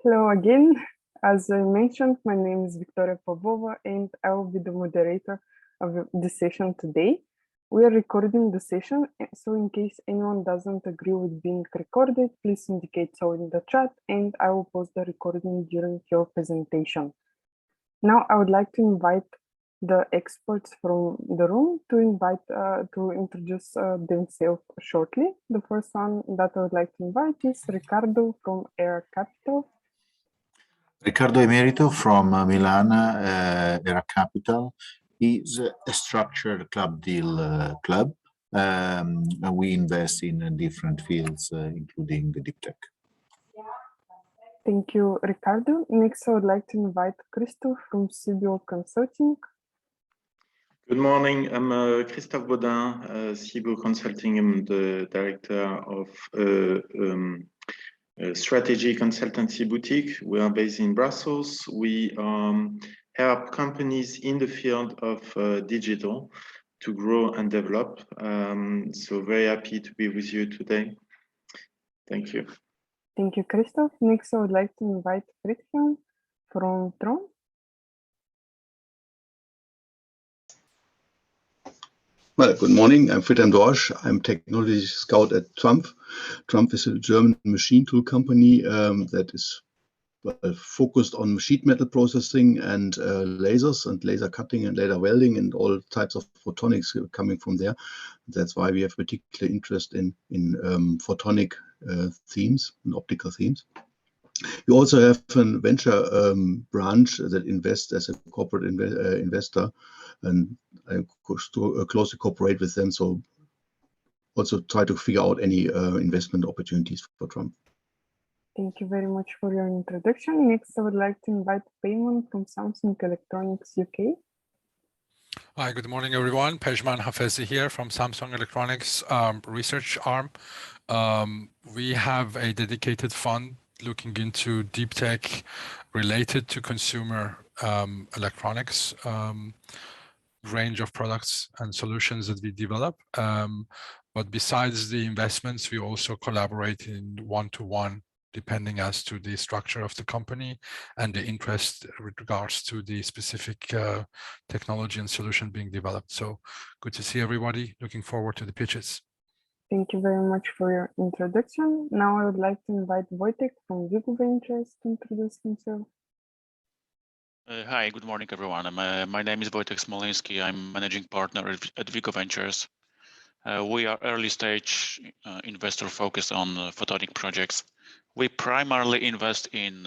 Hello again. As I mentioned, my name is Victoria Pavlova and I will be the moderator of the session today. We are recording the session, so in case anyone doesn't agree with being recorded, please indicate so in the chat and I will post the recording during your presentation. Now I would like to invite the experts from the room to introduce themselves shortly. The first one that I would like to invite is Ricardo from Air Capital. Riccardo Emerito from Milan, Era Capital, is a structured club deal club. We invest in different fields, including the deep tech. Thank you, Ricardo. Next, I would like to invite Christophe from CBO Consulting. Good morning. I'm Christophe Baudin, CBO Consulting. I'm the director of strategy consultancy boutique. We are based in Brussels. We help companies in the field of digital to grow and develop. So very happy to be with you today. Thank you. Thank you, Christophe. Next, I would like to invite Friedhelm from Tron. Well, good morning. I'm Friedhelm Dorsch. I'm technology scout at Trump. Trump is a German machine tool company that is focused on sheet metal processing and lasers and laser cutting and laser welding and all types of photonics coming from there. That's why we have particular interest in photonic themes and optical themes. We also have a venture branch that invests as a corporate investor, and I closely cooperate with them. So also try to figure out any investment opportunities for Trump. Thank you very much for your introduction. Next, I would like to invite Payman from Samsung Electronics UK. Hi, good morning, everyone. Pejman Hafezi here from Samsung Electronics research arm. We have a dedicated fund looking into deep tech related to consumer electronics, range of products and solutions that we develop. But besides the investments, we also collaborate in one-to-one, depending as to the structure of the company and the interest with regards to the specific technology and solution being developed. So good to see everybody. Looking forward to the pitches. Thank you very much for your introduction. Now I would like to invite Wojtek from Vigo Ventures to introduce himself. Hi, good morning, everyone. My name is Wojtek Smoleński. I'm managing partner at Vigo Ventures. We are early stage investor focused on photonic projects. We primarily invest in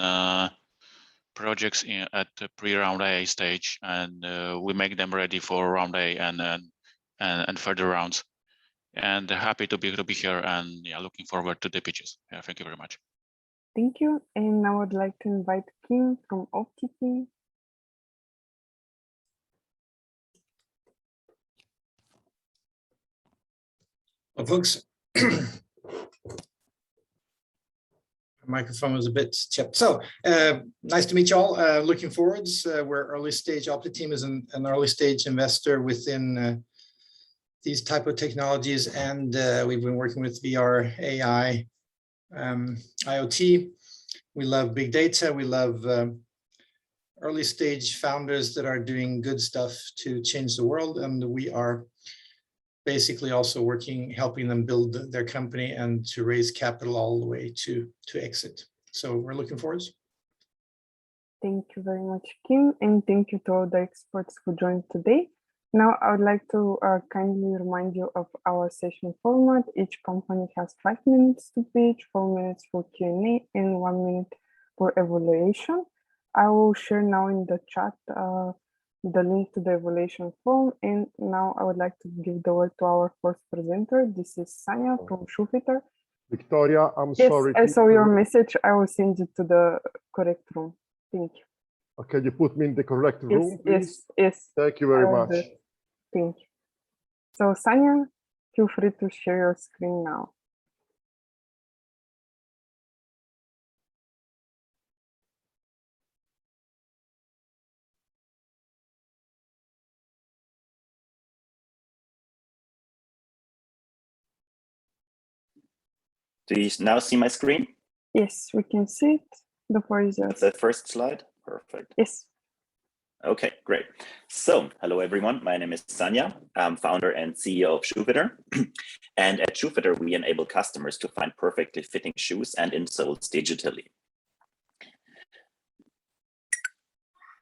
projects at the pre-round A stage, and we make them ready for round A and further rounds. And happy to be here, and yeah, looking forward to the pitches. Yeah, thank you very much. Thank you. And now I'd like to invite Kim from OptiTeam. Well, folks, microphone was a bit chipped. So nice to meet you all. Looking forwards. We're early stage. OptiTeam is an early stage investor within these type of technologies, and we've been working with VR, AI, IoT. We love big data. We love early stage founders that are doing good stuff to change the world, and we are basically also working, helping them build their company and to raise capital all the way to exit. So we're looking forward. Thank you very much, Kim, and thank you to all the experts who joined today. Now I would like to kindly remind you of our session format. Each company has 5 minutes to pitch, 4 minutes for Q&A, and 1 minute for evaluation. I will share now in the chat the link to the evaluation form. And now I would like to give the word to our first presenter. This is Sanya from Shoefetter. Victoria, I'm yes, sorry. I saw your message. I will send it to the correct room. Thank you. Okay, you put me in the correct room, please? Yes. Thank you very much. Thank you. So Sanya, feel free to share your screen now. Do you now see my screen? Yes, we can see it. The floor is yours. The first slide, perfect. Yes. Okay, great. So, hello everyone, my name is Sanja. I'm founder and CEO of Shoefitter. And at Shoefitter, we enable customers to find perfectly fitting shoes and insoles digitally.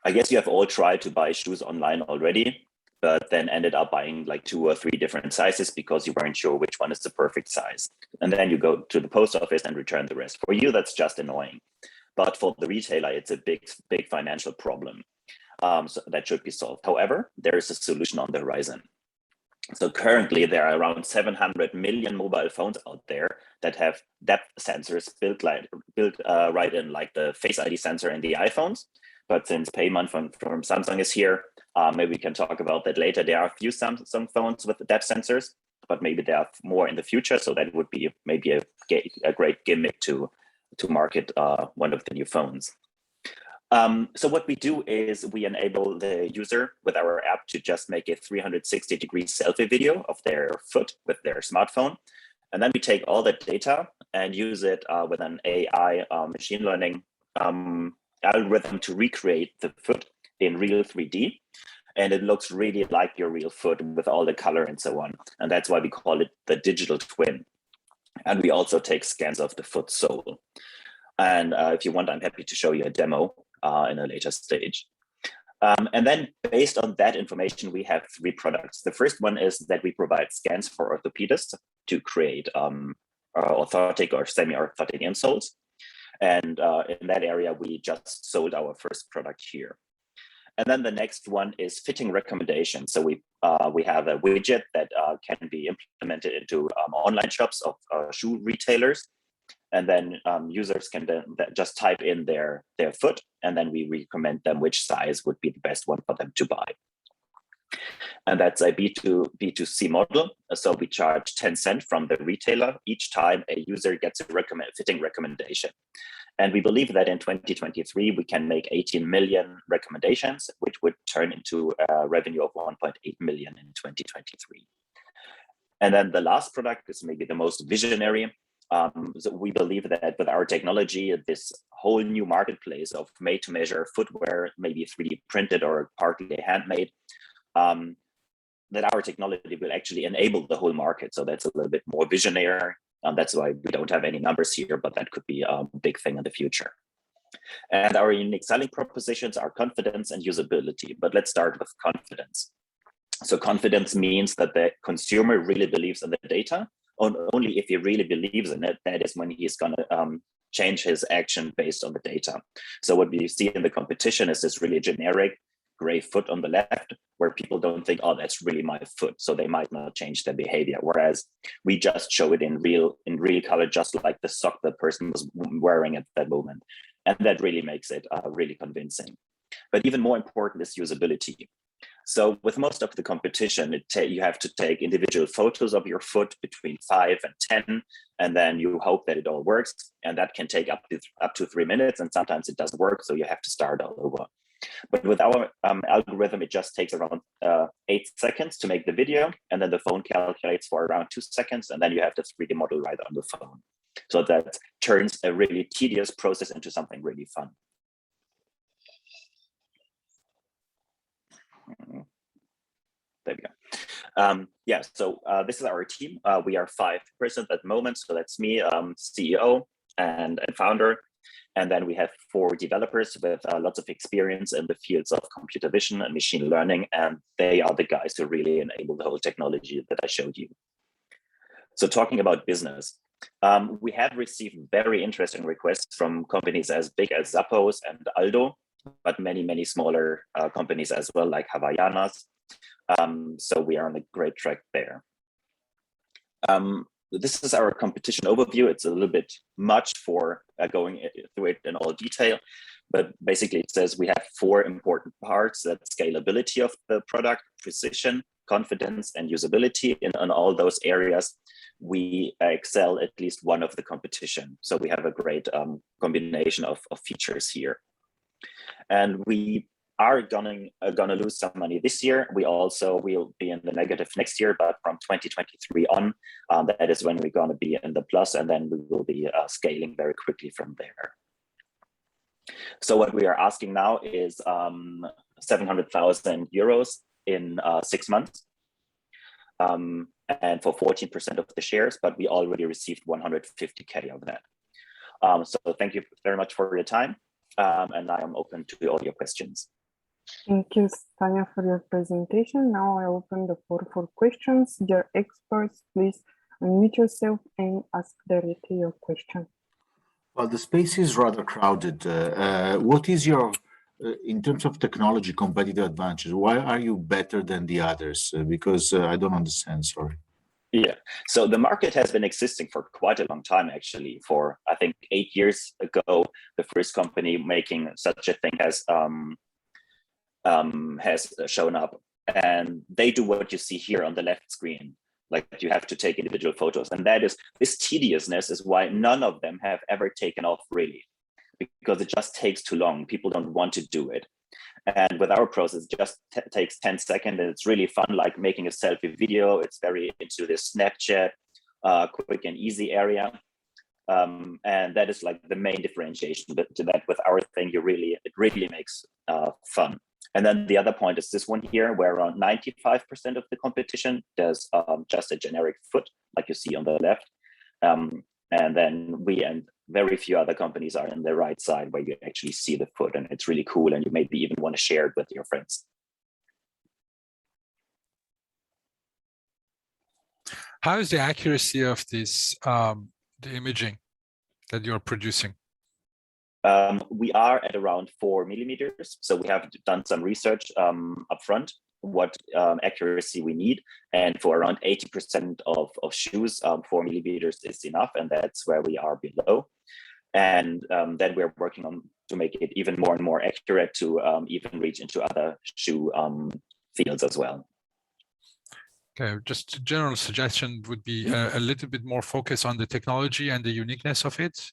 I guess you have all tried to buy shoes online already, but then ended up buying like 2 or 3 different sizes because you weren't sure which one is the perfect size. And then you go to the post office and return the rest. For you, that's just annoying. But for the retailer, it's a big financial problem. So that should be solved. However, there is a solution on the horizon. So currently there are around 700 million mobile phones out there that have depth sensors built right in, like the Face ID sensor in the iPhones. But since Payman from Samsung is here, maybe we can talk about that later. There are a few Samsung phones with the depth sensors, but maybe there are more in the future. So that would be maybe a great gimmick to market one of the new phones. So what we do is we enable the user with our app to just make a 360-degree selfie video of their foot with their smartphone. And then we take all that data and use it with an AI machine learning algorithm to recreate the foot in real 3D. And it looks really like your real foot with all the color and so on. And that's why we call it the digital twin. And we also take scans of the foot sole. And if you want, I'm happy to show you a demo in a later stage. And then based on that information, we have 3 products. The first one is that we provide scans for orthopedists to create orthotic or semi-orthotic insoles. And in that area, we just sold our first product here. And then the next one is fitting recommendations. So we have a widget that can be implemented into online shops of shoe retailers. And then users can then just type in their foot, and then we recommend them which size would be the best one for them to buy. And that's a B2C model. So we charge 10 cents from the retailer each time a user gets a fitting recommendation. And we believe that in 2023, we can make 18 million recommendations, which would turn into a revenue of 1.8 million in 2023. And then the last product is maybe the most visionary. So we believe that with our technology, this whole new marketplace of made-to-measure footwear, maybe 3D printed or partly handmade, that our technology will actually enable the whole market. So that's a little bit more visionary. That's why we don't have any numbers here, but that could be a big thing in the future. And our unique selling propositions are confidence and usability. But let's start with confidence. So confidence means that the consumer really believes in the data. Only if he really believes in it, that is when he's going to change his action based on the data. So what we see in the competition is this really generic gray foot on the left, where people don't think, oh, that's really my foot. So they might not change their behavior. Whereas we just show it in real color, just like the sock the person was wearing at that moment. And that really makes it really convincing. But even more important is usability. So with most of the competition, you have to take individual photos of your foot between 5 and 10, and then you hope that it all works. And that can take up to 3 minutes, and sometimes it doesn't work, so you have to start all over. But with our algorithm, it just takes around 8 seconds to make the video, and then the phone calculates for around 2 seconds, and then you have the 3D model right on the phone. So that turns a really tedious process into something really fun. There we go. Yeah, so this is our team. We are 5 persons at the moment. So that's me, CEO and founder. And then we have 4 developers with lots of experience in the fields of computer vision and machine learning. And they are the guys who really enable the whole technology that I showed you. So talking about business, we have received very interesting requests from companies as big as Zappos and Aldo, but many smaller companies as well, like Havaianas. So we are on a great track there. This is our competition overview. It's a little bit much for going through it in all detail, but basically it says we have 4 important parts: that scalability of the product, precision, confidence, and usability. In all those areas, we excel at least one of the competition. So we have a great combination of features here. And we are gonna lose some money this year. We also will be in the negative next year, but from 2023 on, that is when we're gonna be in the plus, and then we will be scaling very quickly from there. So what we are asking now is 700,000 euros in 6 months, and for 14% of the shares, but we already received 150K of that. So thank you very much for your time, and I am open to all your questions. Thank you, Tanya, for your presentation. Now I open the floor for questions. Dear experts, please unmute yourself and ask directly your question. Well, the space is rather crowded. What is your, in terms of technology, competitive advantage? Why are you better than the others? Because I don't understand, sorry. Yeah, so the market has been existing for quite a long time, actually. For, I think, 8 years ago, the first company making such a thing has shown up. And they do what you see here on the left screen. Like, you have to take individual photos. And that is, this tediousness is why none of them have ever taken off, really, because it just takes too long. People don't want to do it. And with our process, it just takes 10 seconds, and it's really fun, like making a selfie video. It's very into this Snapchat, quick and easy area. And that is like the main differentiation. But to that, with our thing, it really makes fun. And then the other point is this one here, where around 95% of the competition does just a generic foot, like you see on the left. And then we and very few other companies are on the right side, where you actually see the foot, and it's really cool, and you maybe even want to share it with your friends. How is the accuracy of this, the imaging that you're producing? We are at around 4 millimeters. So we have done some research upfront, what accuracy we need. And for around 80% of shoes, 4 millimeters is enough. And that's where we are below. And then we're working on to make it even more and more accurate to even reach into other shoe fields as well. Okay, just a general suggestion would be a little bit more focus on the technology and the uniqueness of it.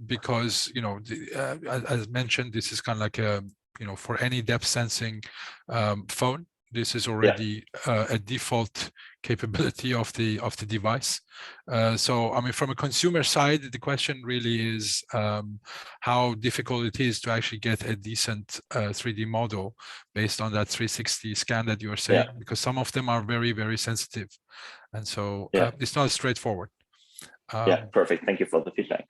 Because, you know, as mentioned, this is kind of like a, you know, for any depth sensing phone, this is already a default capability of the device. So, I mean, from a consumer side, the question really is how difficult it is to actually get a decent 3D model based on that 360 scan that you are saying, because some of them are very, very sensitive. And so it's not straightforward. Yeah, perfect. Thank you for the feedback.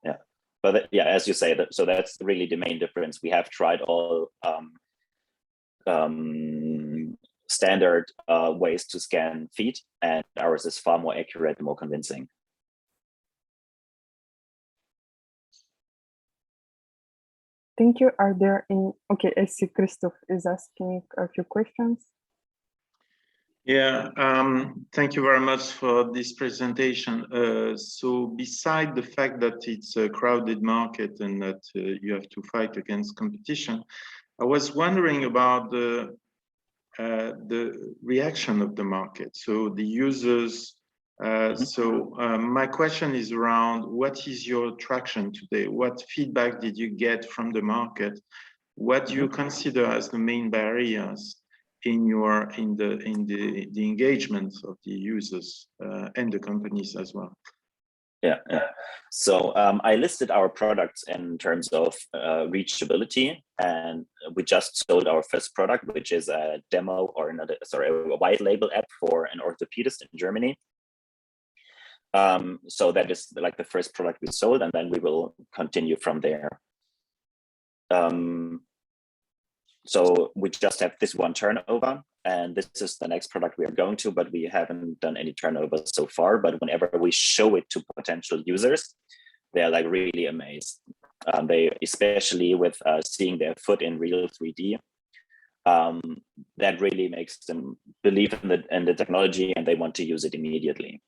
Yeah, but yeah, as you say, so that's really the main difference. We have tried all standard ways to scan feet, and ours is far more accurate and more convincing. Thank you. Are there any? Okay, I see Christoph is asking a few questions. Yeah, thank you very much for this presentation. So beside the fact that it's a crowded market and that you have to fight against competition, I was wondering about the reaction of the market. So the users, my question is around what is your traction today? What feedback did you get from the market? What do you consider as the main barriers in the engagement of the users and the companies as well? Yeah. So I listed our products in terms of reachability, and we just sold our first product, which is a demo or a white label app for an orthopedist in Germany. So that is like the first product we sold, and then we will continue from there. So we just have this one turnover, and this is the next product we are going to, but we haven't done any turnover so far. But whenever we show it to potential users, they're like really amazed. They, especially with seeing their foot in real 3D, that really makes them believe in the technology, and they want to use it immediately.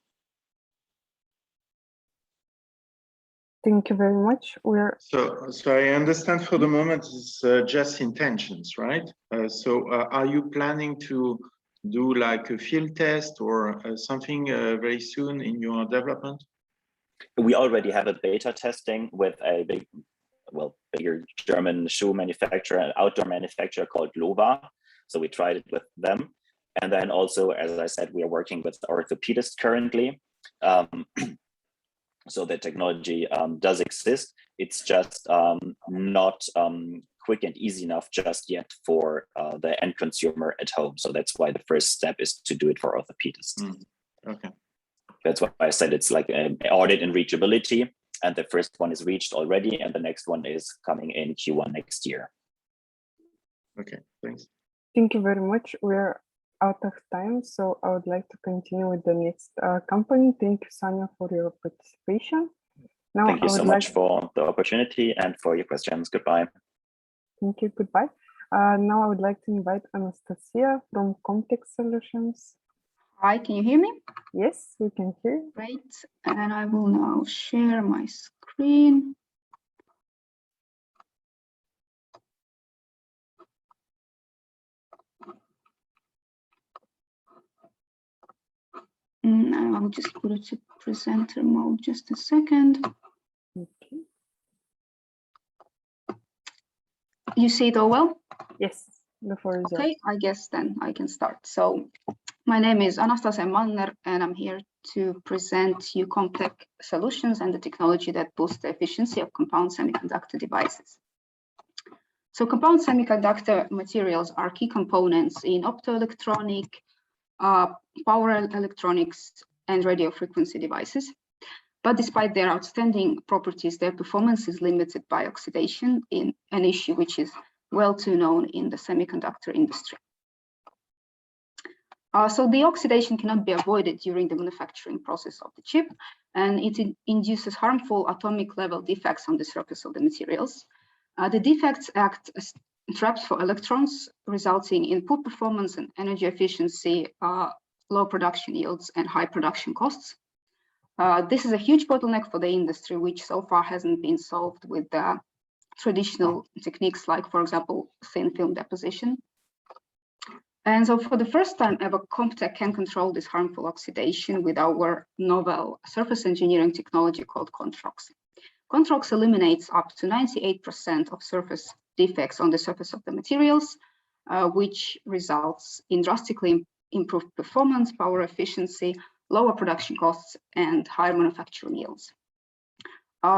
Thank you very much. So I understand for the moment it's just intentions, right? Are you planning to do like a field test or something very soon in your development? We already have a beta testing with a bigger German shoe manufacturer, an outdoor manufacturer called Lova. So we tried it with them. And then also, as I said, we are working with orthopedists currently. So the technology does exist. it's just not quick and easy enough just yet for the end consumer at home. So that's why the first step is to do it for orthopedists. Okay. That's why I said it's like an audit and reachability, and the first one is reached already, and the next one is coming in Q1 next year. Okay, thanks. Thank you very much. We're out of time, so I would like to continue with the next company. Thank you, Sonia, for your participation. Now, thank you so much for the opportunity and for your questions. Goodbye. Thank you. Goodbye. Now I would like to invite Anastasia from Context Solutions. Hi, can you hear me? Yes, we can hear you. Great. And I will now share my screen. And I'll just put it to presenter mode just a second. Okay. You see it all well? Yes, the floor is okay, I guess then I can start. So my name is Anastasia Manner, and I'm here to present you Comtech solutions and the technology that boosts the efficiency of compound semiconductor devices. So compound semiconductor materials are key components in optoelectronic, power electronics, and radio frequency devices. But despite their outstanding properties, their performance is limited by oxidation, in an issue which is well too known in the semiconductor industry. So the oxidation cannot be avoided during the manufacturing process of the chip, and it induces harmful atomic level defects on the surface of the materials. The defects act as traps for electrons, resulting in poor performance and energy efficiency, low production yields, and high production costs. This is a huge bottleneck for the industry, which so far hasn't been solved with traditional techniques like, for example, thin film deposition. And so for the first time ever, Comtech can control this harmful oxidation with our novel surface engineering technology called Controx. Controx eliminates up to 98% of surface defects on the surface of the materials, which results in drastically improved performance, power efficiency, lower production costs, and higher manufacturing yields.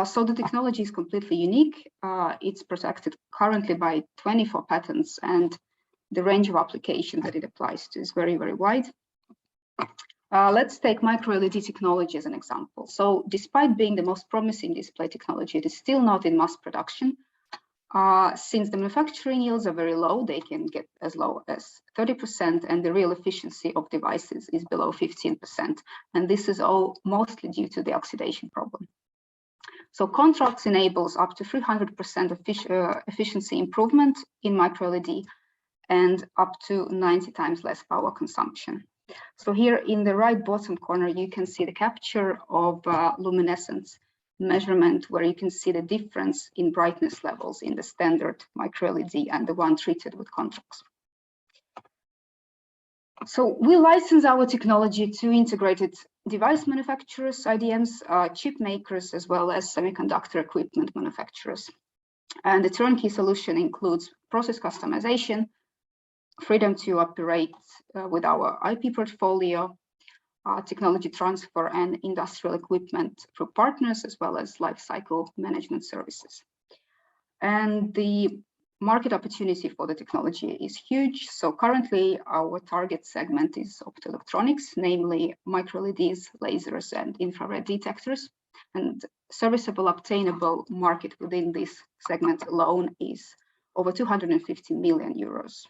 So the technology is completely unique. It's protected currently by 24 patents, and the range of applications that it applies to is very, very wide. Let's take micro-LED technology as an example. So despite being the most promising display technology, it is still not in mass production. Since the manufacturing yields are very low, they can get as low as 30%, and the real efficiency of devices is below 15%. And this is all mostly due to the oxidation problem. So Controx enables up to 300% efficiency improvement in micro-LED and up to 90 times less power consumption. So here in the right bottom corner, you can see the capture of luminescence measurement, where you can see the difference in brightness levels in the standard micro-LED and the one treated with Controx. So we license our technology to integrated device manufacturers, IDMs, chip makers, as well as semiconductor equipment manufacturers. And the turnkey solution includes process customization, freedom to operate with our IP portfolio, technology transfer, and industrial equipment through partners, as well as lifecycle management services. And the market opportunity for the technology is huge. So currently our target segment is optoelectronics, namely micro-LEDs, lasers, and infrared detectors. And serviceable obtainable market within this segment alone is over 250 million euros.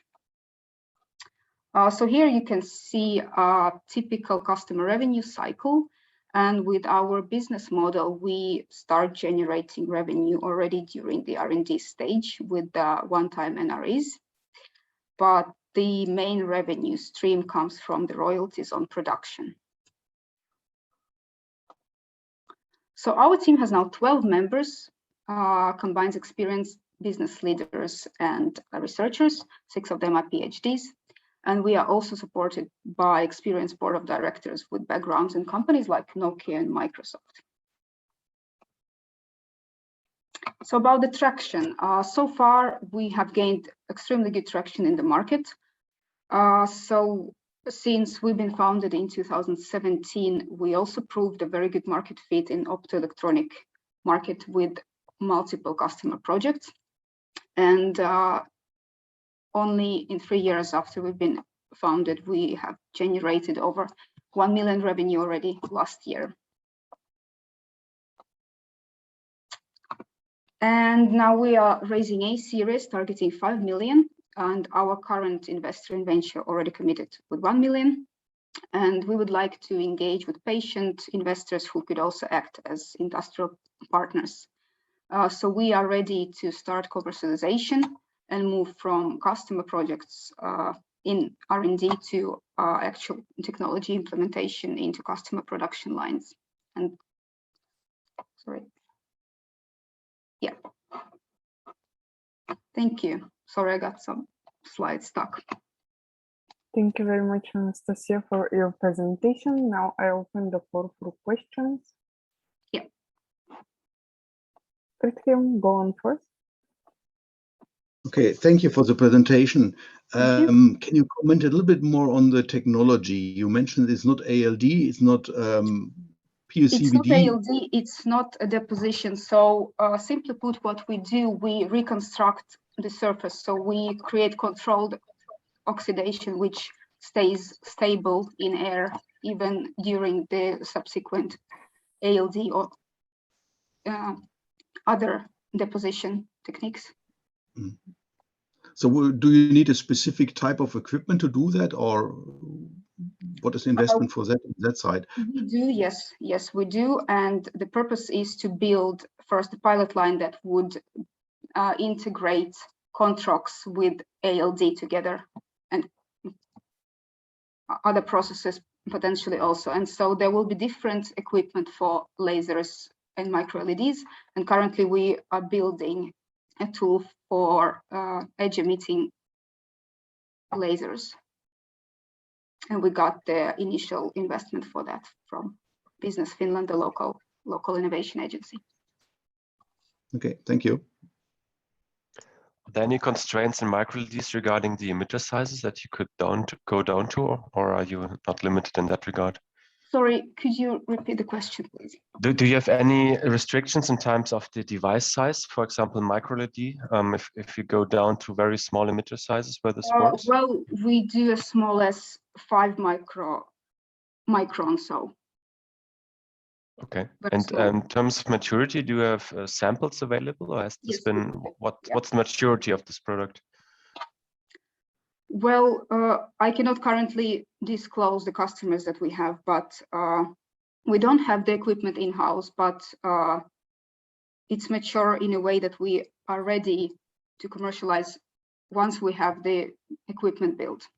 So here you can see a typical customer revenue cycle. And with our business model, we start generating revenue already during the R&D stage with the one-time NREs. But the main revenue stream comes from the royalties on production. So our team has now 12 members, combines experienced business leaders and researchers. 6 of them are PhDs. And we are also supported by experienced board of directors with backgrounds in companies like Nokia and Microsoft. So about the traction, so far we have gained extremely good traction in the market. So since we've been founded in 2017, we also proved a very good market fit in optoelectronic market with multiple customer projects. And only in 3 years after we've been founded, we have generated over 1 million revenue already last year. And now we are raising A series targeting 5 million, and our current investor in venture already committed with 1 million. And we would like to engage with patient investors who could also act as industrial partners. So we are ready to start commercialization and move from customer projects in R&D to actual technology implementation into customer production lines. And sorry. Yeah. Thank you. Sorry, I got some slides stuck. Thank you very much, Anastasia, for your presentation. Now I open the floor for questions. Yeah. Christian, go on first. Okay, thank you for the presentation. Thank Can you comment a little bit more on the technology? You mentioned it's not ALD, it's not PECVD. It's not ALD, it's not a deposition. So simply put, what we do, we reconstruct the surface. So we create controlled oxidation, which stays stable in air, even during the subsequent ALD or other deposition techniques. So do you need a specific type of equipment to do that, or what is the investment for that side? We do, yes. Yes, we do. And the purpose is to build first a pilot line that would integrate Controx with ALD together and other processes potentially also. And so there will be different equipment for lasers and micro LEDs. And currently we are building a tool for edge emitting lasers. And we got the initial investment for that from Business Finland, the local innovation agency. Okay, thank you. Are there any constraints in micro LEDs regarding the emitter sizes that you could go down to, or are you not limited in that regard? Sorry, could you repeat the question, please? Do you have any restrictions in terms of the device size? For example, micro LED, if you go down to very small emitter sizes where this works? Well, we do as small as 5 micron, so. Okay, and in terms of maturity, do you have samples available, or has this been, what's the maturity of this product? Well, I cannot currently disclose the customers that we have, but we don't have the equipment in-house, but it's mature in a way that we are ready to commercialize once we have the equipment built.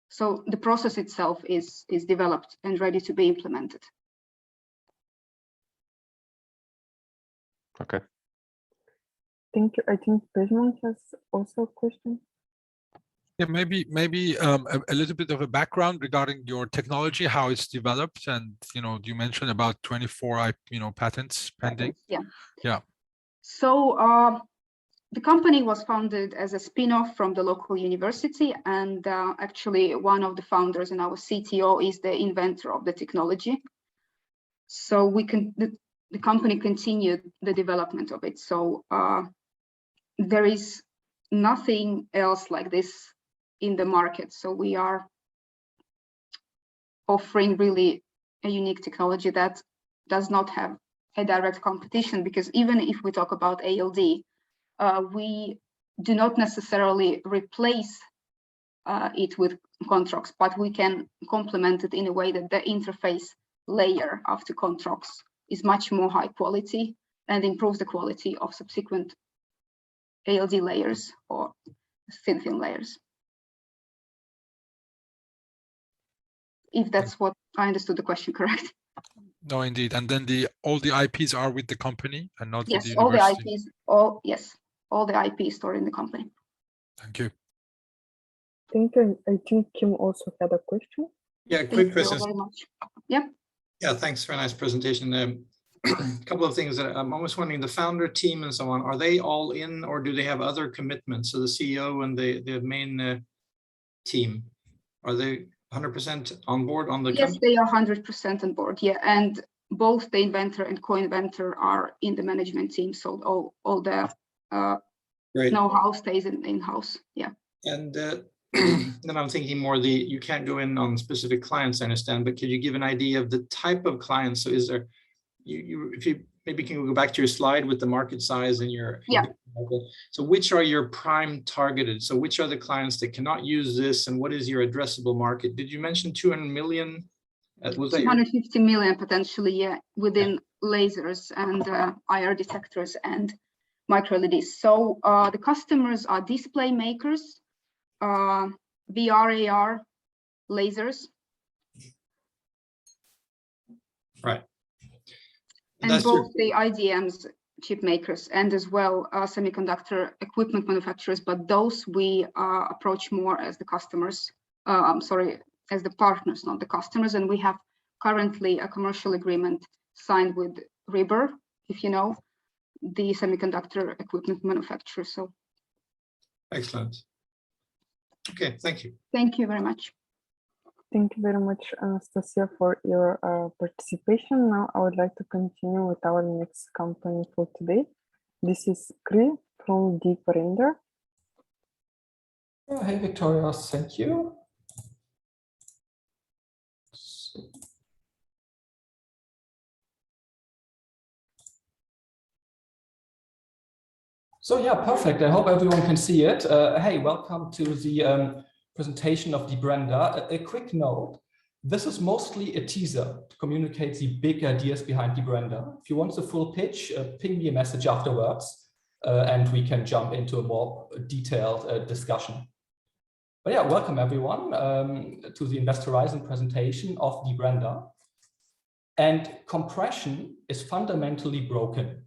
So the process itself is developed and ready to be implemented. Okay. Thank you. I think Pejman has also a question. Yeah, maybe a little bit of a background regarding your technology, how it's developed, and you mentioned about 24 patents pending. Yeah. So the company was founded as a spin-off from the local university, and actually one of the founders and our CTO is the inventor of the technology. So the company continued the development of it. So there is nothing else like this in the market. So we are offering really a unique technology that does not have a direct competition, because even if we talk about ALD, we do not necessarily replace it with Controx, but we can complement it in a way that the interface layer after Controx is much more high quality and improves the quality of subsequent ALD layers or thin film layers. If that's what I understood the question correct. No, indeed. And then all the IPs are with the company and not with the Yes, all the university. IPs, all the IP stored in the company. Thank you. Thank you. I think Kim also had a question. Yeah, quick question. Very much. Yeah. Yeah, thanks for a nice presentation. A couple of things that I'm always wondering, the founder team and so on, are they all in, or do they have other commitments? So the CEO and the main team, are they 100% on board on the company? Yes, they are 100% on board. Yeah, and both the inventor and co-inventor are in the management team, so all the know-how stays in-house. Yeah. And then I'm thinking more you can't go in on specific clients, I understand, but could you give an idea of the type of clients? So is there, if you maybe can go back to your slide with the market size and your, so which are your prime targeted? So which are the clients that cannot use this, and what is your addressable market? Did you mention 200 million? Was that 250 million potentially, yeah, within lasers and IR detectors and micro LEDs. So the customers are display makers, VR, AR, lasers. Right. And both the IDMs, chip makers, and as well semiconductor equipment manufacturers, but those we approach more as the customers, as the partners, not the customers. And we have currently a commercial agreement signed with Ribber, if you know, the semiconductor equipment manufacturer. So excellent. Okay, thank you. Thank you very much. Thank you very much, Anastasia, for your participation. Now I would like to continue with our next company for today. This is Kri from Deep Render. Oh, hey, Victoria, thank you. So yeah, perfect. I hope everyone can see it. Hey, welcome to the presentation of Deep Render. A quick note, this is mostly a teaser to communicate the big ideas behind Deep Render. If you want the full pitch, ping me a message afterwards and we can jump into a more detailed discussion. But yeah, welcome everyone to the Investor Horizon presentation of Deep Render. And compression is fundamentally broken.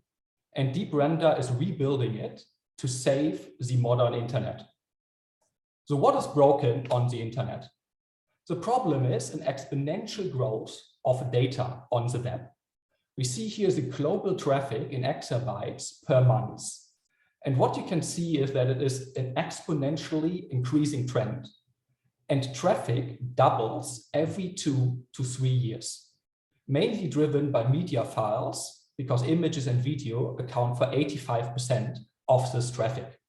And Deep Render is rebuilding it to save the modern internet. So what is broken on the internet? The problem is an exponential growth of data on the web. We see here the global traffic in exabytes per month. And what you can see is that it is an exponentially increasing trend. And traffic doubles every 2 to 3 years, mainly driven by media files, because images and video account for 85% of this traffic.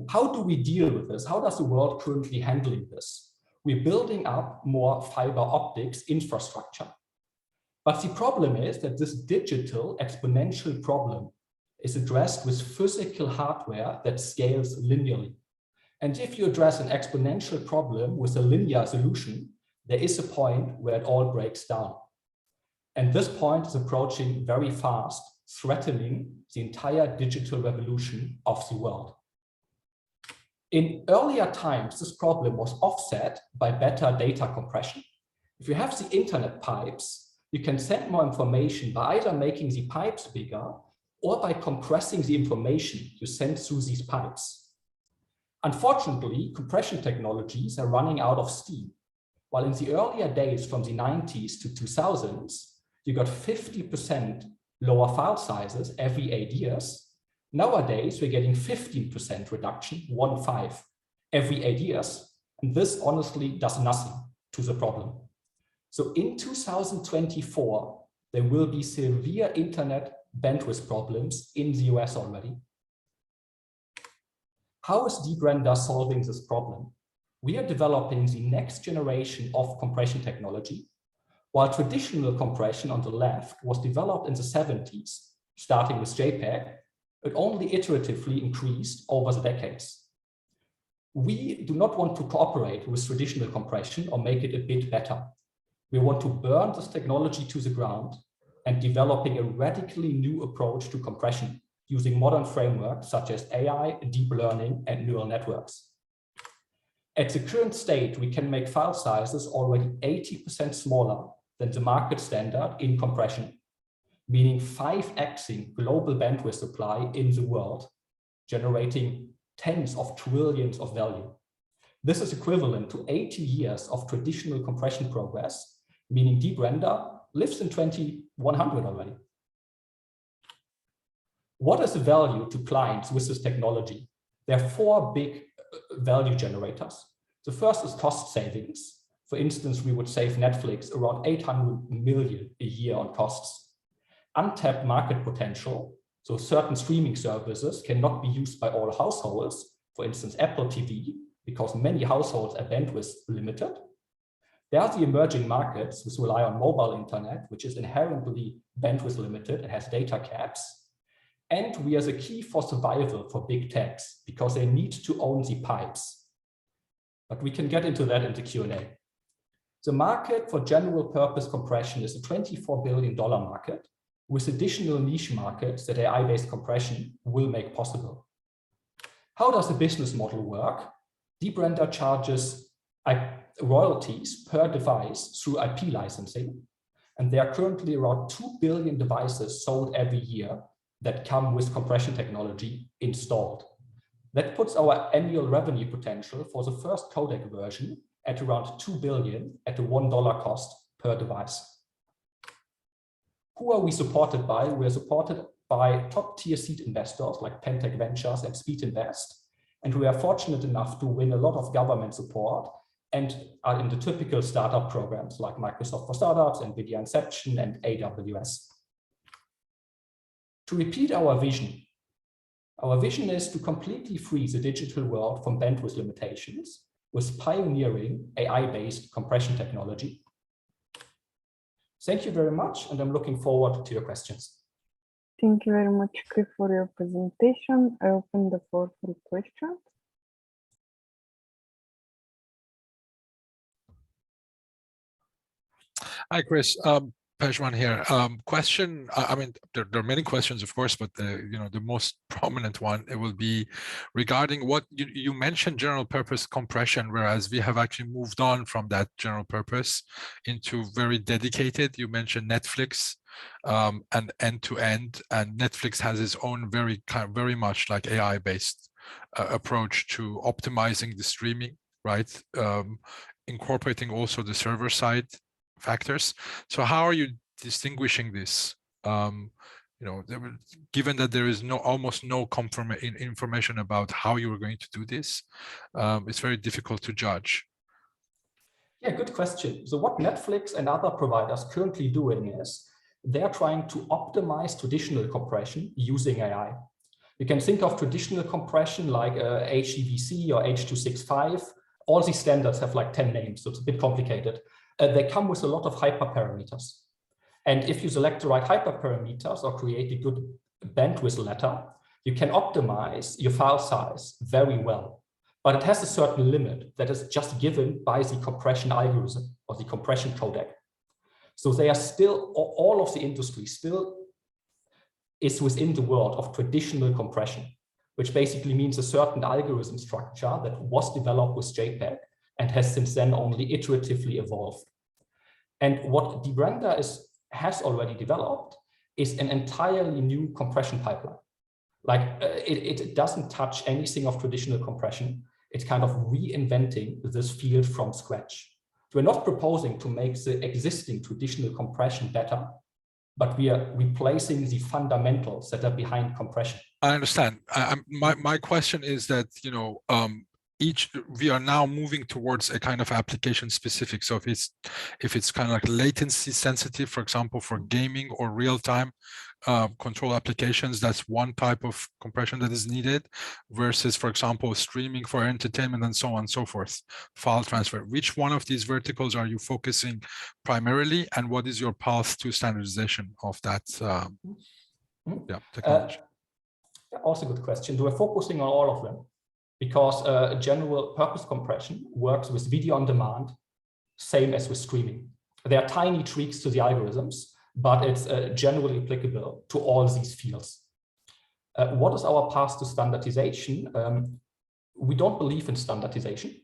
How do we deal with this? How does the world currently handling this? We're building up more fiber optics infrastructure. But the problem is that this digital exponential problem is addressed with physical hardware that scales linearly. And if you address an exponential problem with a linear solution, there is a point where it all breaks down. And this point is approaching very fast, threatening the entire digital revolution of the world. In earlier times, this problem was offset by better data compression. If you have the internet pipes, you can send more information by either making the pipes bigger or by compressing the information you send through these pipes. Unfortunately, compression technologies are running out of steam. While in the earlier days from the 90s to 2000s, you got 50% lower file sizes every 8 years. Nowadays, we're getting 15% reduction, 1.5, every 8 years. And this honestly does nothing to the problem. So in 2024, there will be severe internet bandwidth problems in the US already. How is Deep Render solving this problem? We are developing the next generation of compression technology. While traditional compression on the left was developed in the 70s, starting with JPEG, it only iteratively increased over the decades. We do not want to cooperate with traditional compression or make it a bit better. We want to burn this technology to the ground and developing a radically new approach to compression using modern frameworks such as AI, deep learning, and neural networks. At the current state, we can make file sizes already 80% smaller than the market standard in compression, meaning 5xing global bandwidth supply in the world, generating tens of trillions of value. This is equivalent to 80 years of traditional compression progress, meaning Deep Render lives in 2100 already. What is the value to clients with this technology? There are 4 big value generators. The first is cost savings. For instance, we would save Netflix around 800 million a year on costs. Untapped market potential, so certain streaming services cannot be used by all households, for instance, Apple TV, because many households are bandwidth limited. There are the emerging markets which rely on mobile internet, which is inherently bandwidth limited and has data caps. And we are the key for survival for big techs because they need to own the pipes. But we can get into that in the Q&A. The market for general purpose compression is a $24 billion market with additional niche markets that AI-based compression will make possible. How does the business model work? Deep Render charges royalties per device through IP licensing, and there are currently around 2 billion devices sold every year that come with compression technology installed. That puts our annual revenue potential for the first codec version at around 2 billion at a $1 cost per device. Who are we supported by? We are supported by top-tier seed investors like Pentec Ventures and Speed Invest, and we are fortunate enough to win a lot of government support and are in the typical startup programs like Microsoft for Startups, NVIDIA Inception, and AWS. To repeat our vision is to completely free the digital world from bandwidth limitations with pioneering AI-based compression technology. Thank you very much, and I'm looking forward to your questions. Thank you very much, Chris, for your presentation. I open the floor for questions. Hi, Chris. Pejman here. Question. I mean, there are many questions, of course, but the most prominent one, it will be regarding what you mentioned, general purpose compression, whereas we have actually moved on from that general purpose into very dedicated. You mentioned Netflix and end-to-end, and Netflix has its own very much like AI-based approach to optimizing the streaming, right? Incorporating also the server side factors. So how are you distinguishing this? Given that there is almost no information about how you are going to do this, it's very difficult to judge. Yeah, good question. So what Netflix and other providers currently doing is they're trying to optimize traditional compression using AI. You can think of traditional compression like HEVC or H.265. All these standards have like 10 names, so it's a bit complicated. They come with a lot of hyperparameters. And if you select the right hyperparameters or create a good bandwidth ladder, you can optimize your file size very well. But it has a certain limit that is just given by the compression algorithm or the compression codec. So they are still, all of the industry still is within the world of traditional compression, which basically means a certain algorithm structure that was developed with JPEG and has since then only iteratively evolved. And what Deep Render has already developed is an entirely new compression pipeline. Like it doesn't touch anything of traditional compression. It's kind of reinventing this field from scratch. We're not proposing to make the existing traditional compression better, but we are replacing the fundamentals that are behind compression. I understand. My question is that, we are now moving towards a kind of application specific. So if it's kind of like latency sensitive, for example, for gaming or real-time control applications, that's one type of compression that is needed versus, for example, streaming for entertainment and so on and so forth, file transfer. Which one of these verticals are you focusing primarily, and what is your path to standardization of that technology? Also a good question. We're focusing on all of them, because general purpose compression works with video on demand, same as with streaming. There are tiny tweaks to the algorithms, but it's generally applicable to all these fields. What is our path to standardization? We don't believe in standardization.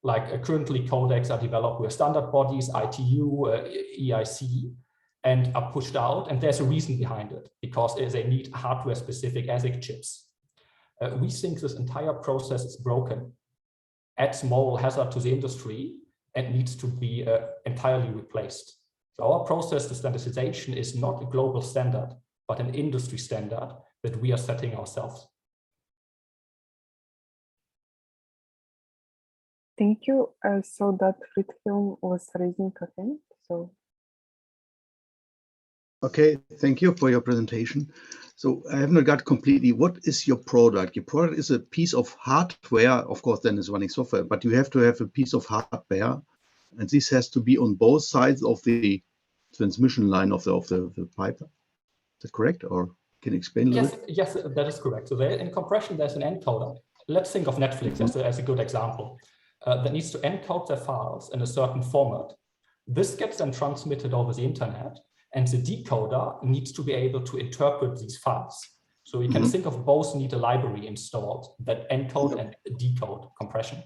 Like currently codecs are developed with standard bodies, ITU, EIC, and are pushed out. And there's a reason behind it, because they need hardware-specific ASIC chips. We think this entire process is broken, adds moral hazard to the industry, and needs to be entirely replaced. So our process to standardization is not a global standard, but an industry standard that we are setting ourselves. Thank you. I saw that Friedhelm was raising a hand, so. Okay, thank you for your presentation. So I have not got completely, what is your product? Your product is a piece of hardware, of course, then it's running software, but you have to have a piece of hardware, and this has to be on both sides of the transmission line of the pipe. Is that correct, or can you explain a little bit? Yes, that is correct. So there, in compression, there's an encoder. Let's think of Netflix as a good example. That needs to encode their files in a certain format. This gets then transmitted over the internet, and the decoder needs to be able to interpret these files. So you can think of both need a library installed that encode and decode compression.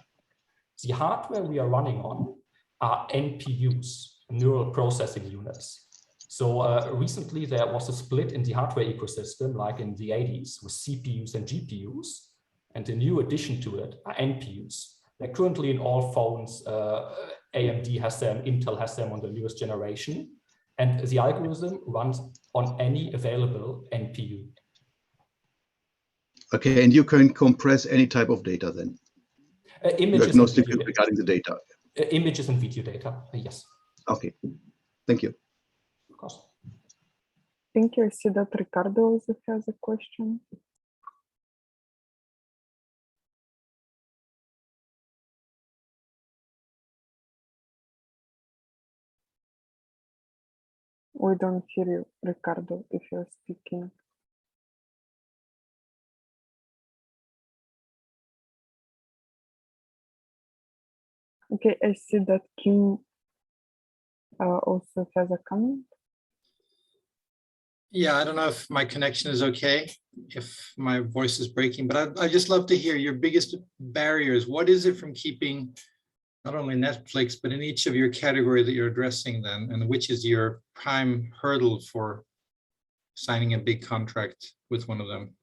The hardware we are running on are NPUs, neural processing units. So recently there was a split in the hardware ecosystem, like in the 80s, with CPUs and GPUs, and the new addition to it are NPUs. They're currently in all phones. AMD has them, Intel has them on the newest generation, and the algorithm runs on any available NPU. Okay, and you can compress any type of data then? Images and video regarding the data. Images and video data, yes. Okay, thank you. Of course. Thank you. I see that Ricardo also has a question. We don't hear you, Ricardo, if you're speaking. Okay, I see that Kim also has a comment. Yeah, I don't know if my connection is okay, if my voice is breaking, but I'd just love to hear your biggest barriers. What is it from keeping not only Netflix, but in each of your category that you're addressing then, and which is your prime hurdle for signing a big contract with one of them?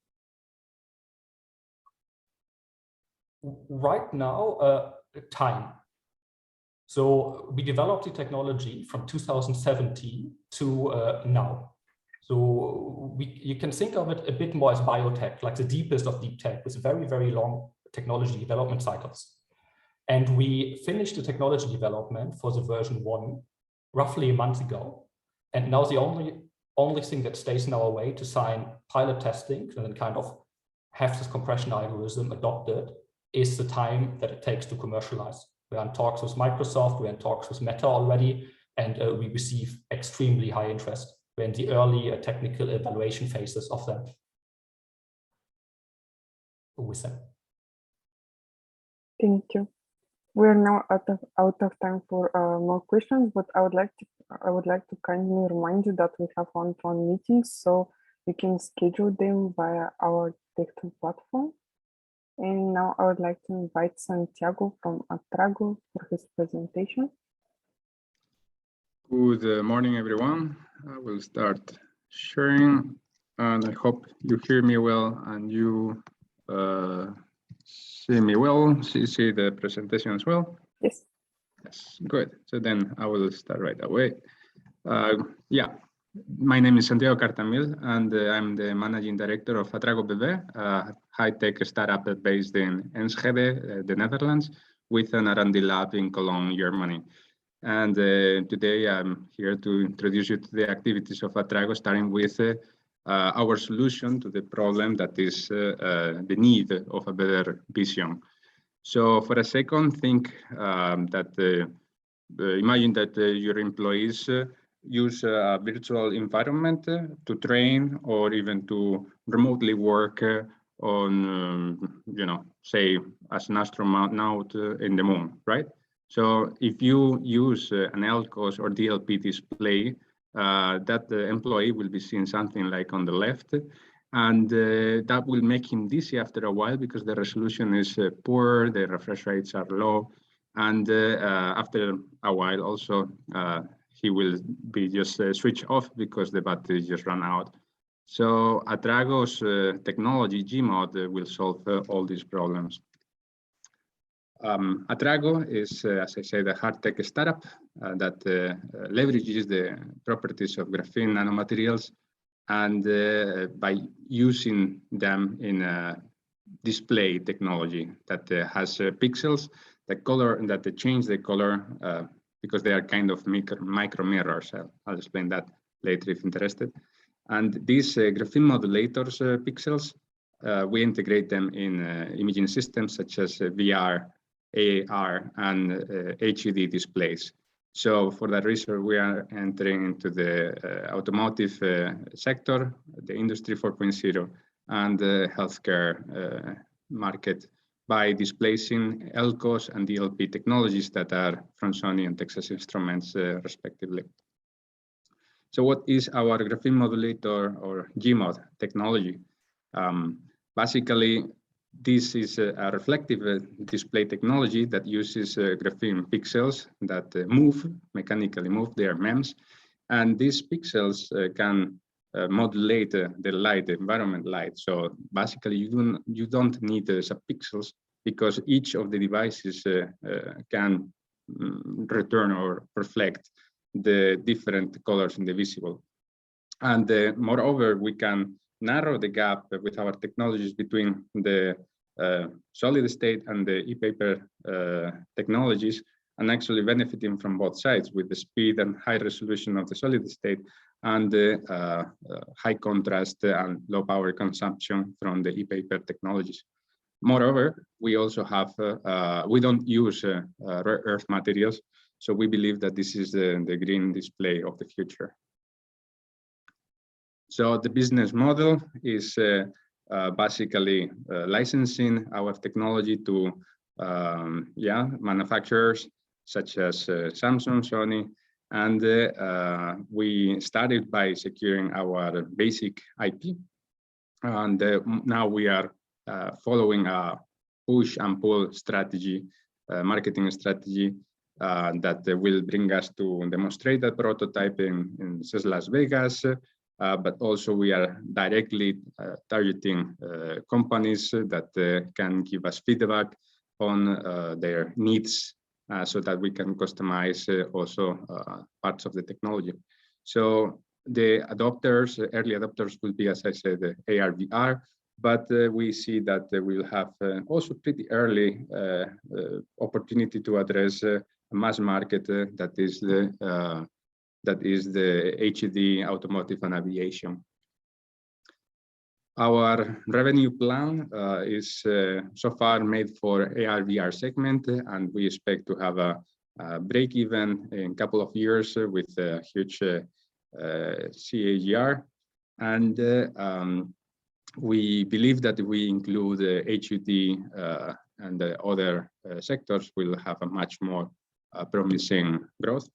Right now, time. So we developed the technology from 2017 to now. So you can think of it a bit more as biotech, like the deepest of deep tech, with very, very long technology development cycles. And we finished the technology development for the version 1 roughly a month ago. And now the only thing that stays in our way to sign pilot testing and then kind of have this compression algorithm adopted is the time that it takes to commercialize. We're in talks with Microsoft, we're in talks with Meta already, and we receive extremely high interest. We're in the early technical evaluation phases of them. With them. Thank you. We're now out of time for more questions, but I would like to kindly remind you that we have one-to-one meetings, so you can schedule them via our TechTool platform. And now I would like to invite Santiago from Atrago for his presentation. Good morning, everyone. I will start sharing, and I hope you hear me well and you see me well, see the presentation as well. Yes. Yes, good. So then I will start right away. Yeah, my name is Santiago Cartamil, and I'm the managing director of Atrago BV, a high-tech startup based in Enschede, the Netherlands, with an R&D lab in Cologne, Germany. And today I'm here to introduce you to the activities of Atrago, starting with our solution to the problem that is the need of a better vision. So for a second, think that imagine that your employees use a virtual environment to train or even to remotely work on, say, as an astronaut in the moon, right? So if you use an LCOS or DLP display, that employee will be seeing something like on the left, and that will make him dizzy after a while because the resolution is poor, the refresh rates are low, and after a while also he will be just switched off because the battery just ran out. So Atrago's technology, Gmod, will solve all these problems. Atrago is, as I said, a hard tech startup that leverages the properties of graphene nanomaterials, and by using them in a display technology that has pixels the color and that they change the color because they are kind of micro mirrors. I'll explain that later if interested. And these graphene modulators pixels, we integrate them in imaging systems such as VR, AR, and HUD displays. So for that reason, we are entering into the automotive sector, the Industry 4.0, and the healthcare market by displacing LCOS and DLP technologies that are from Sony and Texas Instruments, respectively. So what is our graphene modulator or GMOD technology? Basically, this is a reflective display technology that uses graphene pixels that mechanically move their MEMS. And these pixels can modulate the light, the environment light. So basically, you don't need subpixels because each of the devices can return or reflect the different colors in the visible. And moreover, we can narrow the gap with our technologies between the solid state and the e-paper technologies, and actually benefiting from both sides with the speed and high resolution of the solid state and the high contrast and low power consumption from the e-paper technologies. Moreover, we also have, we don't use rare earth materials, so we believe that this is the green display of the future. So the business model is basically licensing our technology to manufacturers such as Samsung, Sony, and we started by securing our basic IP, and now we are following a push and pull strategy, marketing strategy that will bring us to demonstrate that prototype in Las Vegas. But also we are directly targeting companies that can give us feedback on their needs so that we can customize also parts of the technology. So the adopters, early adopters will be, as I said, the AR, VR, but we see that we will have also pretty early opportunity to address a mass market that is the HUD, automotive, and aviation. Our revenue plan is so far made for AR, VR segment, and we expect to have a break even in a couple of years with a huge CAGR. And we believe that if we include HUD and the other sectors, we'll have a much more promising growth.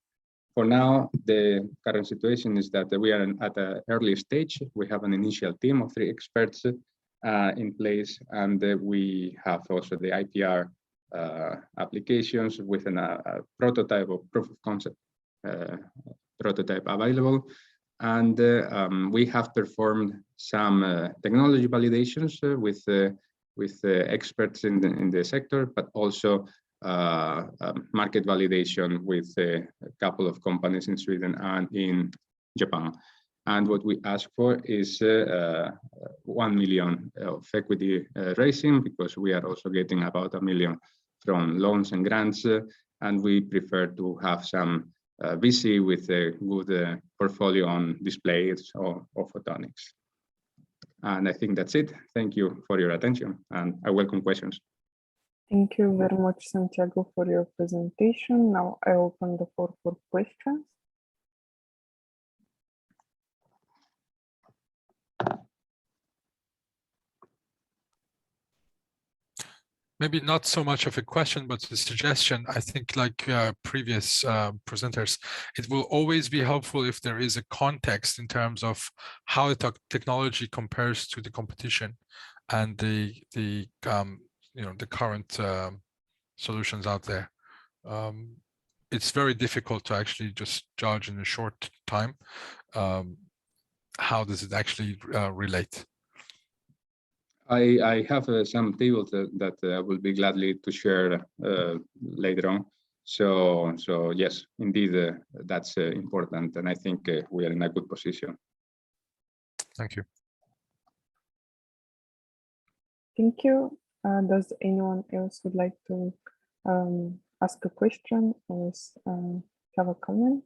For now, the current situation is that we are at an early stage. We have an initial team of 3 experts in place, and we have also the IPR applications with a prototype or proof of concept prototype available. And we have performed some technology validations with experts in the sector, but also market validation with a couple of companies in Sweden and in Japan. And what we ask for is 1 million of equity raising, because we are also getting about 1 million from loans and grants, and we prefer to have some VC with a good portfolio on displays or photonics. And I think that's it. Thank you for your attention, and I welcome questions. Thank you very much, Santiago, for your presentation. Now I open the floor for questions. Maybe not so much of a question, but a suggestion. I think, like previous presenters, it will always be helpful if there is a context in terms of how the technology compares to the competition and the current solutions out there. It's very difficult to actually just judge in a short time. How does it actually relate? I have some tables that I will be gladly to share later on. So yes, indeed, that's important, and I think we are in a good position. Thank you. Thank you. Does anyone else would like to ask a question or have a comment.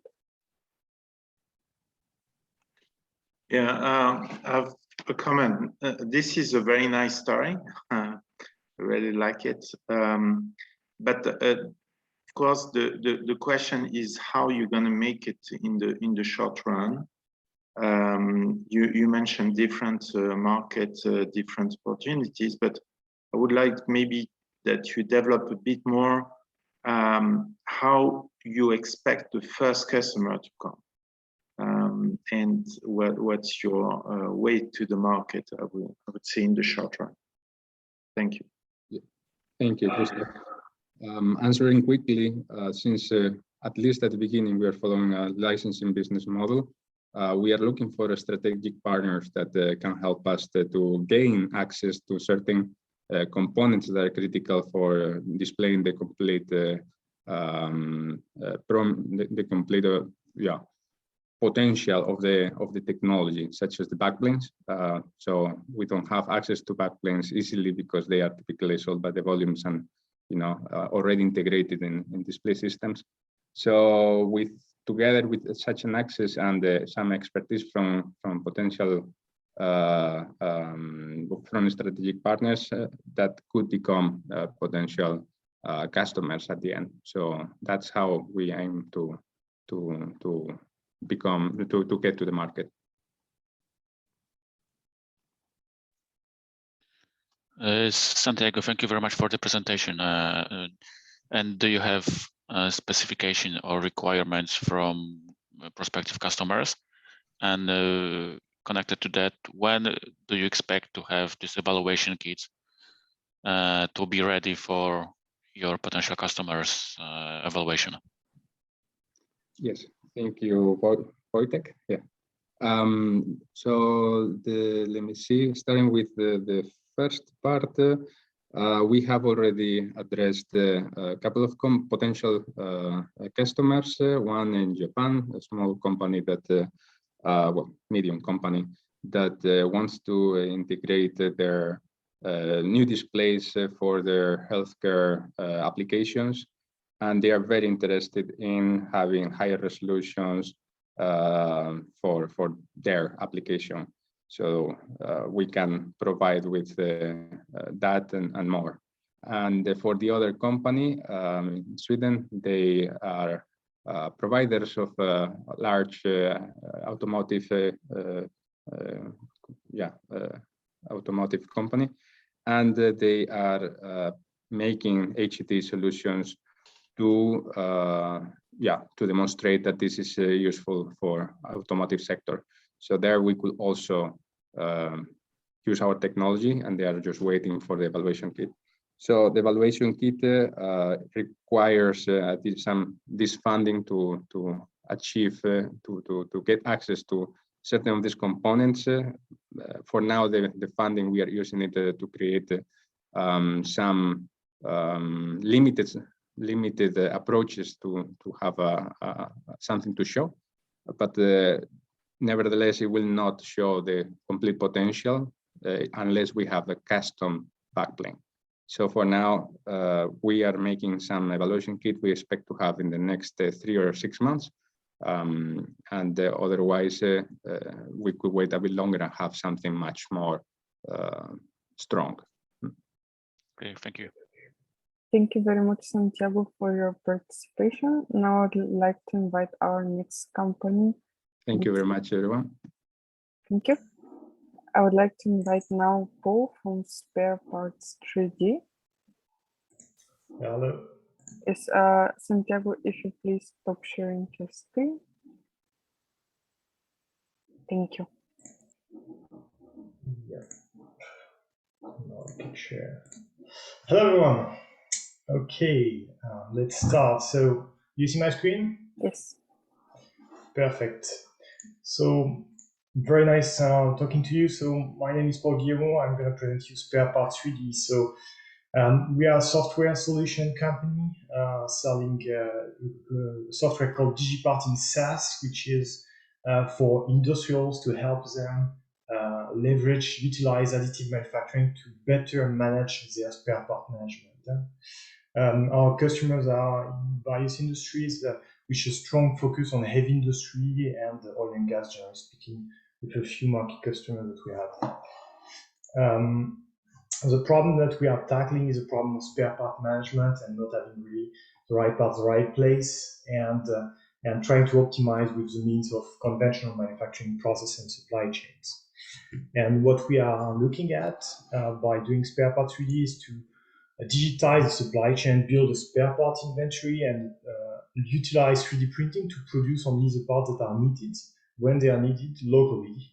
Yeah, I have a comment. This is a very nice story. I really like it. But of course, the question is how you're going to make it in the short run. You mentioned different market, different opportunities, but I would like maybe that you develop a bit more how you expect the first customer to come. And what's your way to the market, I would say, in the short run. Thank you. Yeah. Thank you, Christoph. Answering quickly, since at least at the beginning we are following a licensing business model, we are looking for strategic partners that can help us to gain access to certain components that are critical for displaying the complete potential of the technology, such as the backplanes. So we don't have access to backplanes easily because they are typically sold by the volumes and already integrated in display systems. So together with such an access and some expertise from potential from strategic partners that could become potential customers at the end. So that's how we aim to get to the market. Santiago, thank you very much for the presentation. And do you have specification or requirements from prospective customers? And connected to that, when do you expect to have this evaluation kits to be ready for your potential customers' evaluation? Yes, thank you, Wojtek. Yeah. So let me see, starting with the first part, we have already addressed a couple of potential customers, one in Japan, a small company that, medium company that wants to integrate their new displays for their healthcare applications. And they are very interested in having higher resolutions for their application. So we can provide with that and more. And for the other company in Sweden, they are providers of large automotive automotive company, and they are making HET solutions to demonstrate that this is useful for automotive sector. So there we could also use our technology, and they are just waiting for the evaluation kit. So the evaluation kit requires this funding to achieve to get access to certain of these components. For now, the funding we are using it to create some limited approaches to have something to show, but nevertheless, it will not show the complete potential unless we have a custom backplane. So for now, we are making some evaluation kit we expect to have in the next 3 or 6 months. And otherwise, we could wait a bit longer and have something much more strong. Okay, thank you. Thank you very much, Santiago, for your participation. Now I'd like to invite our next company. Thank you very much, everyone. Thank you. I would like to invite now Paul from Spare Parts 3D. Hello. Yes, Santiago, if you please stop sharing your screen. Thank you. Yeah. Now I can share. Hello, everyone. Okay, let's start. So, you see my screen? Yes. Perfect. So, very nice talking to you. So, my name is Paul Guillemot. I'm going to present you Spare Parts 3D. So, we are a software solution company selling software called DigiPart in SaaS, which is for industrials to help them utilize additive manufacturing to better manage their spare part management. Our customers are in various industries, with a strong focus on heavy industry and oil and gas, generally speaking, with a few market customers that we have. The problem that we are tackling is a problem of spare part management and not having really the right parts, the right place, and trying to optimize with the means of conventional manufacturing process and supply chains. And what we are looking at by doing spare parts 3D is to digitize the supply chain, build a spare part inventory, and utilize 3D printing to produce only the parts that are needed when they are needed locally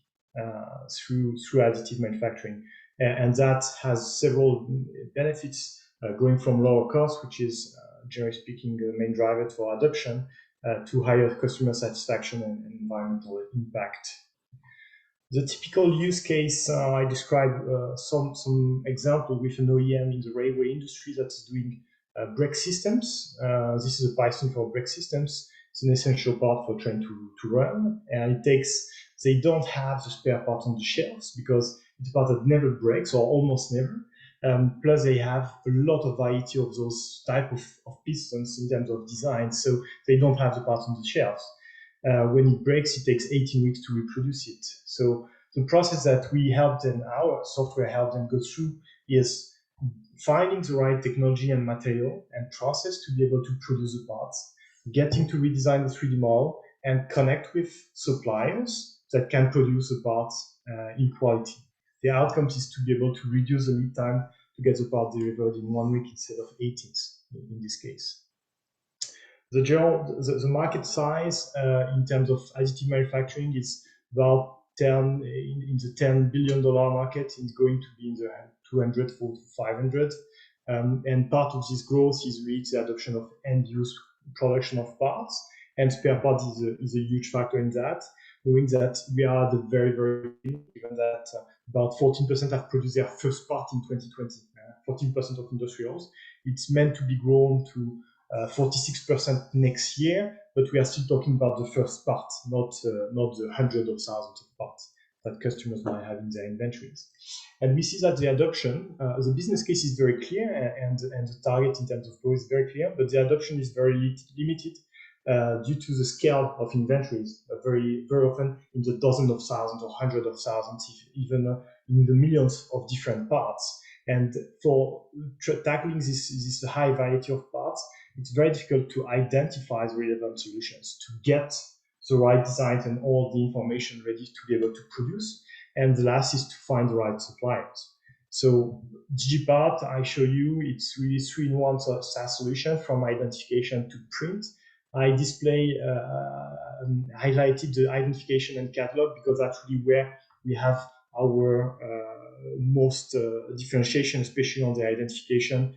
through additive manufacturing. And that has several benefits, going from lower cost, which is generally speaking the main driver for adoption, to higher customer satisfaction and environmental impact. The typical use case, I described some example with an OEM in the railway industry that's doing brake systems. This is a Python for brake systems. It's an essential part for train to run, and they don't have the spare part on the shelves because it's a part that never breaks or almost never. Plus they have a lot of variety of those type of pistons in terms of design, so they don't have the parts on the shelves. When it breaks, it takes 18 weeks to reproduce it. So the process that we helped and our software helped them go through is finding the right technology and material and process to be able to produce the parts, getting to redesign the 3D model, and connect with suppliers that can produce the parts in quality. The outcome is to be able to reduce the lead time to get the part delivered in 1 week instead of 18 in this case. The market size in terms of additive manufacturing is about in the $10 billion market. It's going to be in the 200 to 500. And part of this growth is really the adoption of end-use production of parts, and spare parts is a huge factor in that, knowing that we are at the very, very beginning, given that about 14% have produced their first part in 2020, 14% of industrials. It's meant to be grown to 46% next year, but we are still talking about the first part, not the hundreds of thousands of parts that customers might have in their inventories. And we see that the adoption, the business case is very clear, and the target in terms of growth is very clear, but the adoption is very limited due to the scale of inventories, very, very often in the dozens of thousands or hundreds of thousands, even in the millions of different parts. And for tackling this high variety of parts, it's very difficult to identify the relevant solutions, to get the right designs and all the information ready to be able to produce. And the last is to find the right suppliers. So DigiPart, I show you, it's really 3-in-1 SaaS solution from identification to print. I highlighted the identification and catalog because that's really where we have our most differentiation, especially on the identification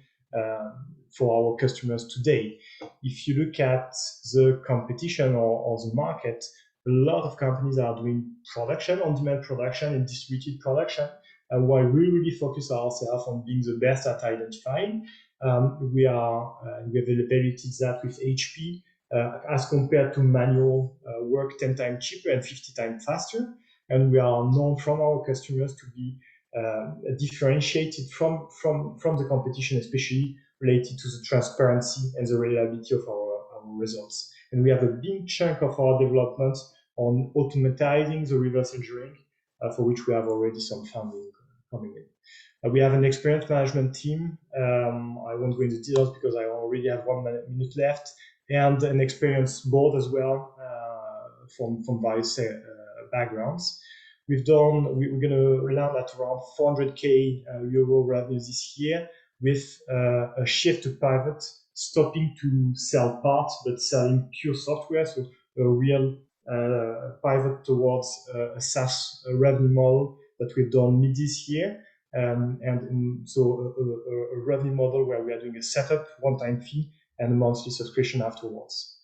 for our customers today. If you look at the competition or the market, a lot of companies are doing production, on-demand production and distributed production. While we really focus ourselves on being the best at identifying, we have evaluated that with HP as compared to manual work 10 times cheaper and 50 times faster. And we are known from our customers to be differentiated from the competition, especially related to the transparency and the reliability of our results. And we have a big chunk of our development on automatizing the reverse engineering, for which we have already some funding coming in. We have an experience management team. I won't go into details because I already have 1 minute left, and an experience board as well from various backgrounds. We're going to land at around 400K euro revenue this year, with a shift to pivot, stopping to sell parts but selling pure software, so a real pivot towards a SaaS revenue model that we've done mid this year, so a revenue model where we are doing a setup, one-time fee, and a monthly subscription afterwards.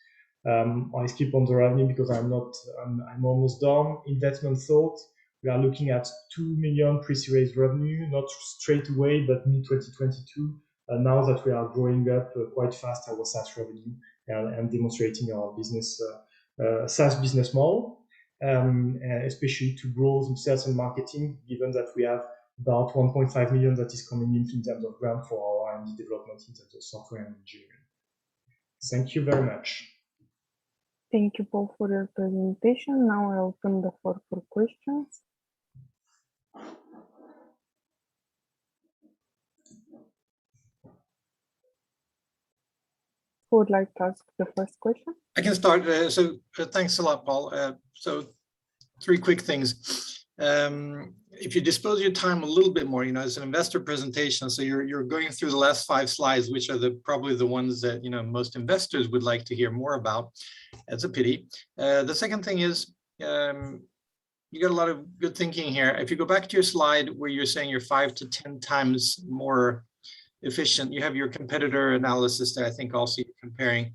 I skip on the revenue because I'm almost done. Investment thought. We are looking at 2 million pre-series revenue, not straight away, but mid-2022. Now that we are growing up quite fast our SaaS revenue and demonstrating our business SaaS business model, especially to grow some sales and marketing, given that we have about 1.5 million that is coming in terms of grant for our R&D development in terms of software and engineering. Thank you very much. Thank you, Paul, for your presentation. Now I open the floor for questions. Who would like to ask the first question? I can start. Thanks a lot, Paul. So 3 quick things. If you dispose your time a little bit more, it's an investor presentation, so you're going through the last 5 slides, which are probably the ones that most investors would like to hear more about. That's a pity. The second thing is you got a lot of good thinking here. If you go back to your slide where you're saying you're 5 to 10 times more efficient, you have your competitor analysis that I think also you're comparing.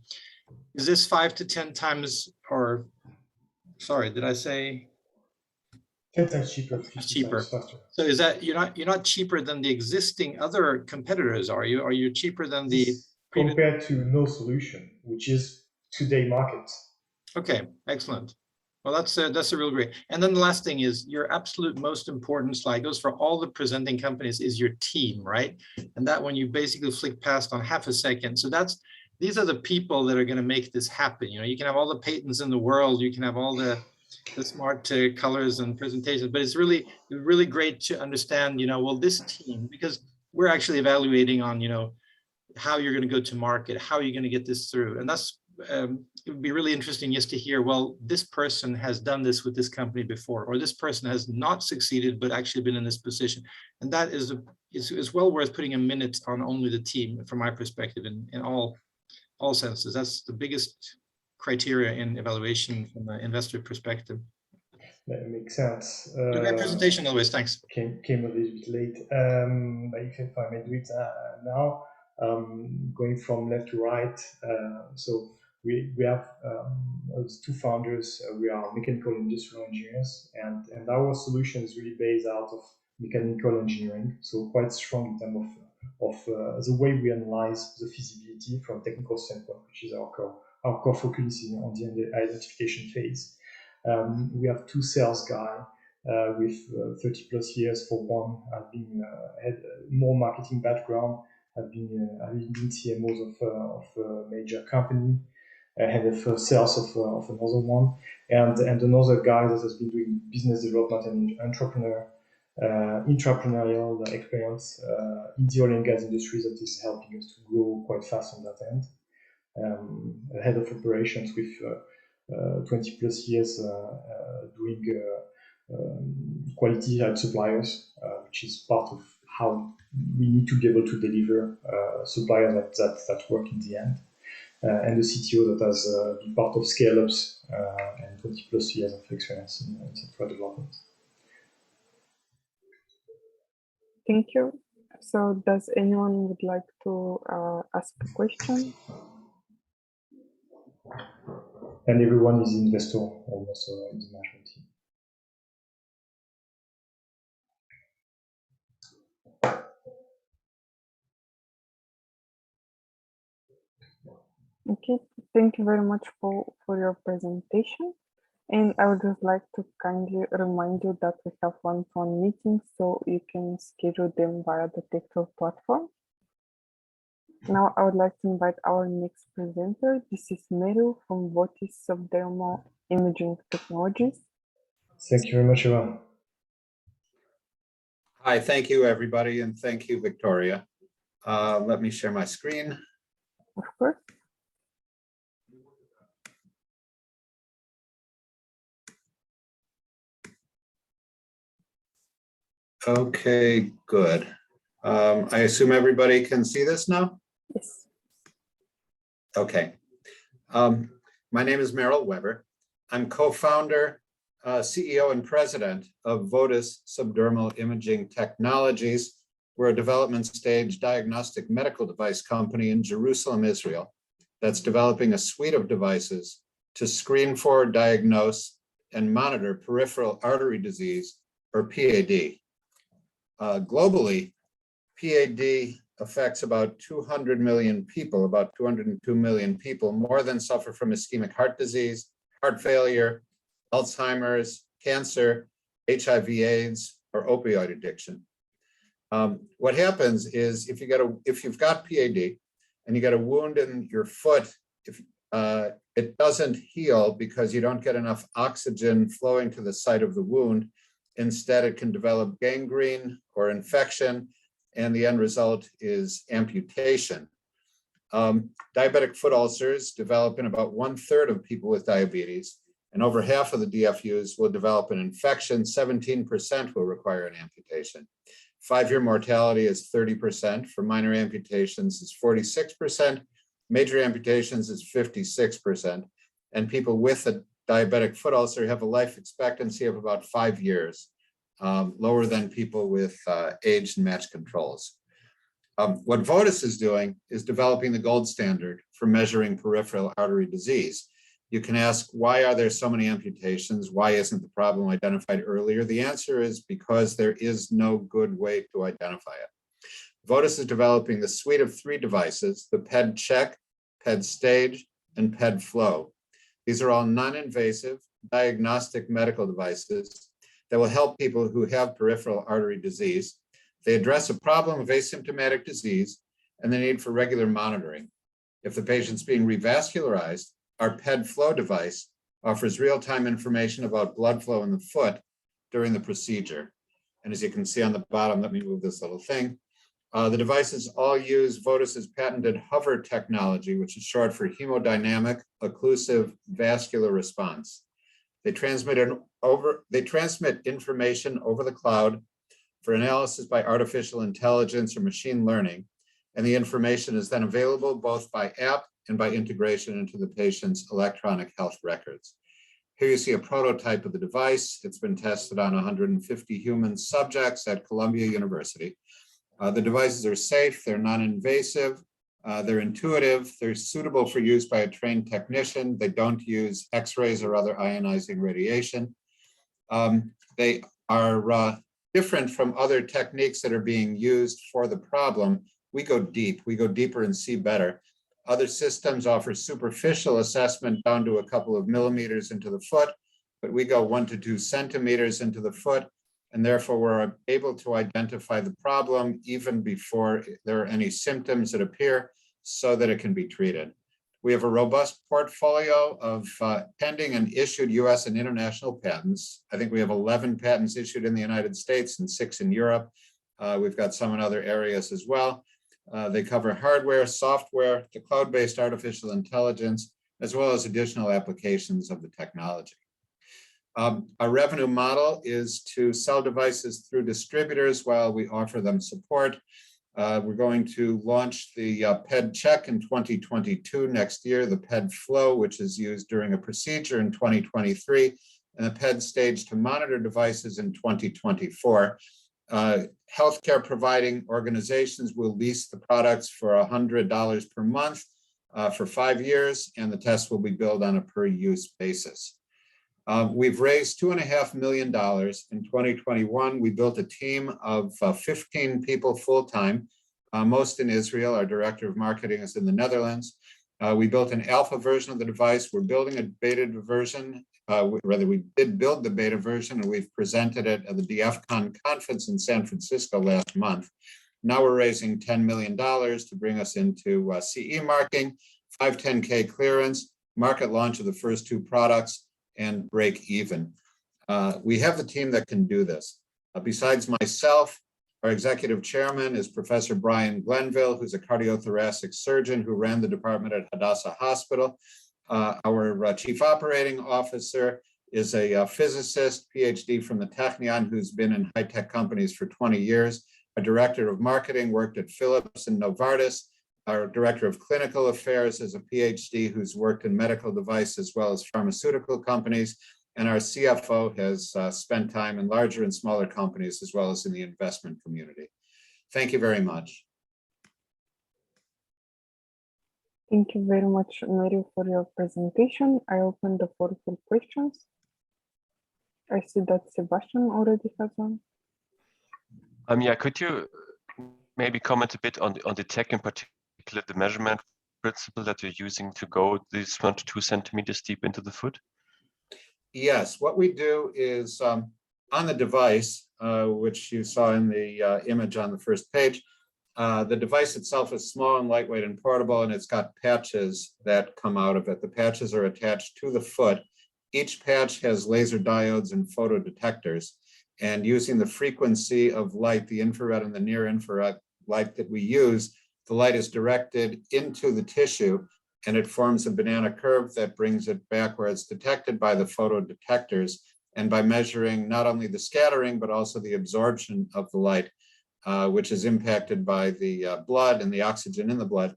Is this 5 to 10 times, or sorry, did I say 10 times cheaper, 50 times faster? So is that you're not cheaper than the existing other competitors, are you? Are you cheaper than the compared to no solution, which is today market? Okay, excellent. Well, that's a real great. And then the last thing is your absolute most important slide goes for all the presenting companies is your team, right? And that one you basically flick past on half a second. So these are the people that are going to make this happen. You can have all the patents in the world, you can have all the smart colors and presentations, but it's really great to understand, well, this team, because we're actually evaluating on, how you're going to go to market, how are you going to get this through, and that's it would be really interesting just to hear, well, this person has done this with this company before, or this person has not succeeded but actually been in this position, and that is well worth putting a minute on only the team from my perspective in all senses. That's the biggest criteria in evaluation from an investor perspective. That makes sense. Great presentation always, thanks. Came a little bit late, but if I may do it now, going from left to right. So we have as 2 founders. We are mechanical industrial engineers, and our solution is really based out of mechanical engineering, so quite strong in terms of the way we analyze the feasibility from a technical standpoint, which is our core focus on the identification phase. We have 2 sales guys with 30 plus years. For one, I've been had more marketing background. I've been CMOs of a major company. I had the first sales of another one, and another guy that has been doing business development and entrepreneurial experience in the oil and gas industry that is helping us to grow quite fast on that end. Head of operations with 20 plus years doing quality at suppliers, which is part of how we need to be able to deliver suppliers that work in the end. And the CTO that has been part of scale-ups and 20 plus years of experience in software development. Thank you. So does anyone would like to ask a question? And everyone is investor almost in the management team. Okay, thank you very much, Paul, for your presentation. And I would just like to kindly remind you that we have one-to-one meetings, so you can schedule them via the TechTalk platform. Now I would like to invite our next presenter. This is Meryl from Votis Subdermal Imaging Technologies. Thank you very much, Ivan. Hi, thank you, everybody, and thank you, Victoria. Let me share my screen. Of course. Okay, good. I assume everybody can see this now? Yes. Okay. My name is Meryl Weber. I'm co-founder, CEO, and president of Votis Subdermal Imaging Technologies. We're a development stage diagnostic medical device company in Jerusalem, Israel, that's developing a suite of devices to screen for, diagnose, and monitor peripheral artery disease, or PAD. Globally, PAD affects about 200 million people, about 202 million people, more than suffer from ischemic heart disease, heart failure, Alzheimer's, cancer, HIV/AIDS, or opioid addiction. What happens is if you've got PAD and you got a wound in your foot, if it doesn't heal because you don't get enough oxygen flowing to the site of the wound. Instead, it can develop gangrene or infection, and the end result is amputation. Diabetic foot ulcers develop in about 1/3 of people with diabetes, and over half of the DFUs will develop an infection. 17% will require an amputation. 5-year mortality is 30%. For minor amputations is 46%. Major amputations is 56%. And people with a diabetic foot ulcer have a life expectancy of about 5 years, lower than people with age and matched controls. What VOTIS is doing is developing the gold standard for measuring peripheral artery disease. You can ask, why are there so many amputations? Why isn't the problem identified earlier? The answer is because there is no good way to identify it. VOTIS is developing the suite of 3 devices, the PED check, PED stage, and PED flow. These are all non-invasive diagnostic medical devices that will help people who have peripheral artery disease. They address a problem of asymptomatic disease and the need for regular monitoring. If the patient's being revascularized, our PED flow device offers real-time information about blood flow in the foot during the procedure. And as you can see on the bottom, let me move this little thing. The devices all use VOTIS's patented hover technology, which is short for hemodynamic occlusive vascular response. They transmit information over the cloud for analysis by artificial intelligence or machine learning, and the information is then available both by app and by integration into the patient's electronic health records. Here you see a prototype of the device. It's been tested on 150 human subjects at Columbia University. The devices are safe, they're non-invasive, they're intuitive, they're suitable for use by a trained technician. They don't use X-rays or other ionizing radiation. They are different from other techniques that are being used for the problem. We go deep, we go deeper and see better. Other systems offer superficial assessment down to a couple of millimeters into the foot, but we go 1 to 2 centimeters into the foot, and therefore we're able to identify the problem even before there are any symptoms that appear so that it can be treated. We have a robust portfolio of pending and issued US and international patents. I think we have 11 patents issued in the United States and 6 in Europe. We've got some in other areas as well. They cover hardware, software, the cloud-based artificial intelligence, as well as additional applications of the technology. Our revenue model is to sell devices through distributors while we offer them support. We're going to launch the PED check in 2022 next year, the PED flow, which is used during a procedure in 2023, and the PED stage to monitor devices in 2024. Healthcare providing organizations will lease the products for $100 per month for 5 years, and the tests will be billed on a per use basis. We've raised $2.5 million in 2021. We built a team of 15 people full-time, most in Israel. Our director of marketing is in the Netherlands. We built an alpha version of the device. We're building a beta version. We did build the beta version, and we've presented it at the DFCon conference in San Francisco last month. Now we're raising $10 million to bring us into CE marking, 510K clearance, market launch of the first 2 products, and break even. We have the team that can do this. Besides myself, our executive chairman is Professor Brian Glenville, who's a cardiothoracic surgeon who ran the department at Hadassah Hospital. Our chief operating officer is a physicist, PhD from the Technion, who's been in high-tech companies for 20 years. Our director of marketing worked at Philips and Novartis. Our director of clinical affairs is a PhD who's worked in medical device as well as pharmaceutical companies. And our CFO has spent time in larger and smaller companies as well as in the investment community. Thank you very much. Thank you very much, Mario, for your presentation. I open the floor for questions. I see that Sebastian already has one. Yeah, could you maybe comment a bit on the tech, in particular the measurement principle that you're using to go these 1 to 2 centimeters deep into the foot? Yes, what we do is on the device, which you saw in the image on the first page, the device itself is small and lightweight and portable, and it's got patches that come out of it. The patches are attached to the foot. Each patch has laser diodes and photodetectors. And using the frequency of light, the infrared and the near infrared light that we use, the light is directed into the tissue, and it forms a banana curve that brings it back where it's detected by the photodetectors. And by measuring not only the scattering, but also the absorption of the light, which is impacted by the blood and the oxygen in the blood,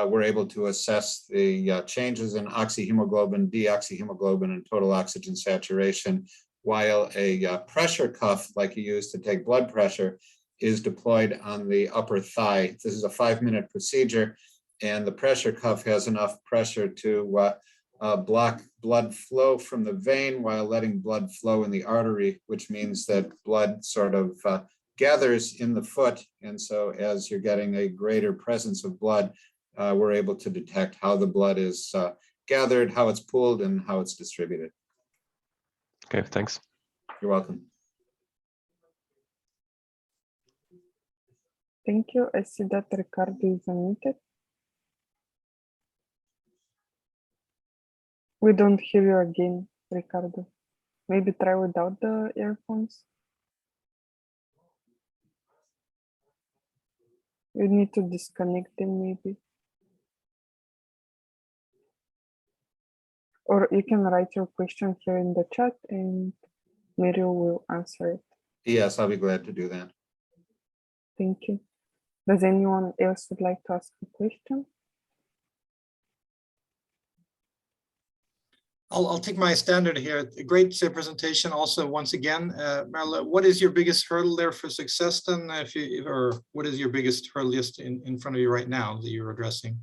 we're able to assess the changes in oxyhemoglobin, deoxyhemoglobin, and total oxygen saturation, while a pressure cuff, like you use to take blood pressure, is deployed on the upper thigh. This is a 5-minute procedure, and the pressure cuff has enough pressure to block blood flow from the vein while letting blood flow in the artery, which means that blood sort of gathers in the foot. And so as you're getting a greater presence of blood, we're able to detect how the blood is gathered, how it's pooled, and how it's distributed. Okay, thanks. You're welcome. Thank you. I see that Ricardo is unmuted. We don't hear you again, Ricardo. Maybe try without the earphones. You need to disconnect them maybe. Or you can write your question here in the chat and Mario will answer it. Yes, I'll be glad to do that. Thank you. Does anyone else would like to ask a question? I'll take my standard here. A great presentation also once again. Marla, what is your biggest hurdle there for success then? Or what is your biggest hurdle just in front of you right now that you're addressing?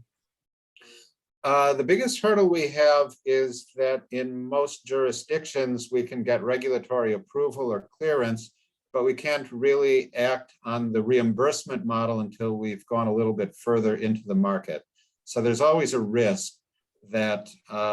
The biggest hurdle we have is that in most jurisdictions, we can get regulatory approval or clearance, but we can't really act on the reimbursement model until we've gone a little bit further into the market. So there's always a risk that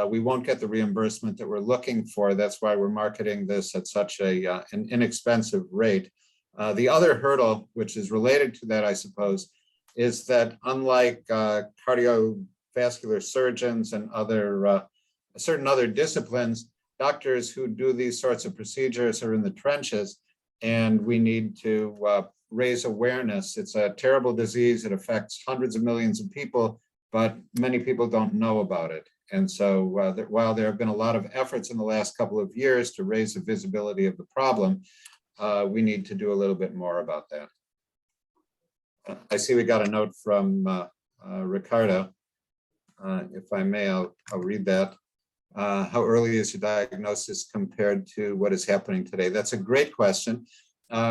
we won't get the reimbursement that we're looking for. That's why we're marketing this at such an inexpensive rate. The other hurdle, which is related to that, I suppose, is that unlike cardiovascular surgeons and certain other disciplines, doctors who do these sorts of procedures are in the trenches, and we need to raise awareness. It's a terrible disease. It affects hundreds of millions of people, but many people don't know about it. And so while there have been a lot of efforts in the last couple of years to raise the visibility of the problem, we need to do a little bit more about that. I see we got a note from Ricardo. If I may, I'll read that. How early is your diagnosis compared to what is happening today? That's a great question.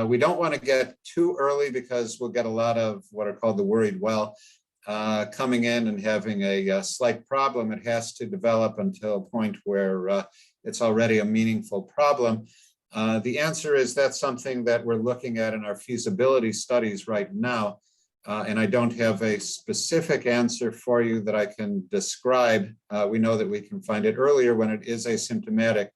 We don't want to get too early because we'll get a lot of what are called the worried well coming in and having a slight problem. It has to develop until a point where it's already a meaningful problem. The answer is that's something that we're looking at in our feasibility studies right now. And I don't have a specific answer for you that I can describe. We know that we can find it earlier when it is asymptomatic,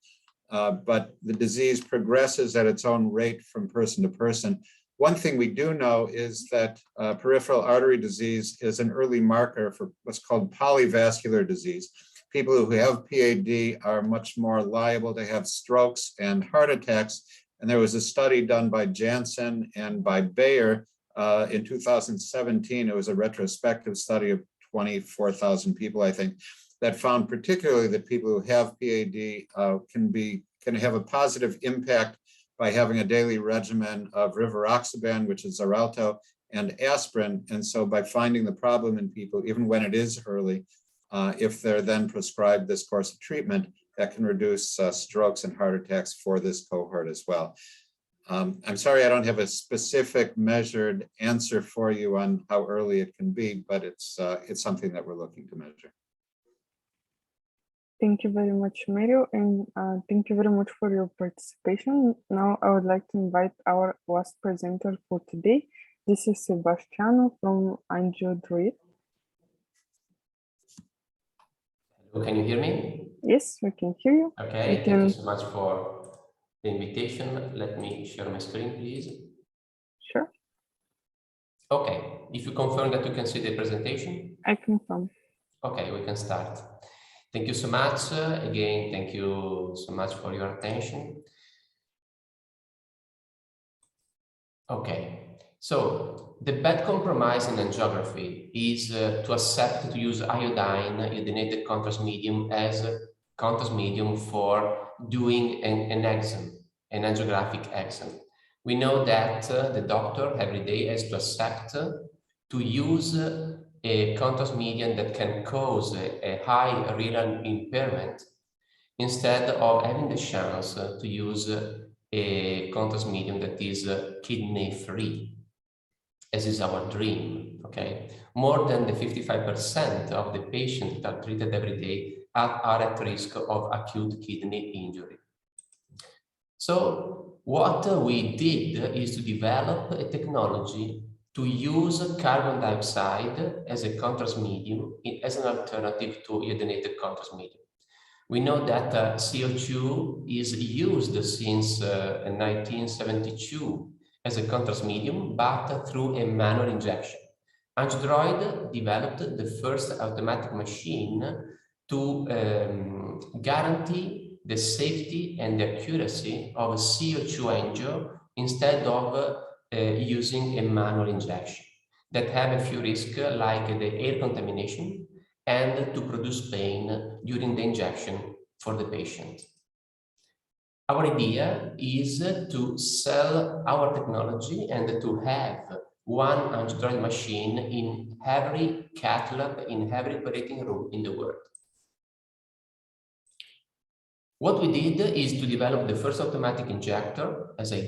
but the disease progresses at its own rate from person to person. One thing we do know is that peripheral artery disease is an early marker for what's called polyvascular disease. People who have PAD are much more liable to have strokes and heart attacks. And there was a study done by Janssen and by Bayer in 2017. It was a retrospective study of 24,000 people, I think, that found particularly that people who have PAD can have a positive impact by having a daily regimen of rivaroxaban, which is Xarelto, and aspirin. And so by finding the problem in people, even when it is early, if they're then prescribed this course of treatment, that can reduce strokes and heart attacks for this cohort as well. I'm sorry, I don't have a specific measured answer for you on how early it can be, but it's something that we're looking to measure. Thank you very much, Mario, and thank you very much for your participation. Now I would like to invite our last presenter for today. This is Sebastiano from AngioDruid. Can you hear me? Yes, we can hear you. Okay, thank you so much for the invitation. Let me share my screen, please. Sure. Okay, if you confirm that you can see the presentation. I confirm. Okay, we can start. Thank you so much. Again, thank you so much for your attention. Okay, so the bad compromise in angiography is to accept to use iodine, iodinated contrast medium, as a contrast medium for doing an exam, an angiographic exam. We know that the doctor every day has to accept to use a contrast medium that can cause a high renal impairment instead of having the chance to use a contrast medium that is kidney-free, as is our dream, okay? More than the 55% of the patients that are treated every day are at risk of acute kidney injury. So what we did is to develop a technology to use carbon dioxide as a contrast medium, as an alternative to iodinated contrast medium. We know that CO2 is used since 1972 as a contrast medium, but through a manual injection. Angidroid developed the first automatic machine to guarantee the safety and the accuracy of a CO2 angio instead of using a manual injection that have a few risks like the air contamination and to produce pain during the injection for the patient. Our idea is to sell our technology and to have one Angidroid machine in every cath lab, in every operating room in the world. What we did is to develop the first automatic injector, as I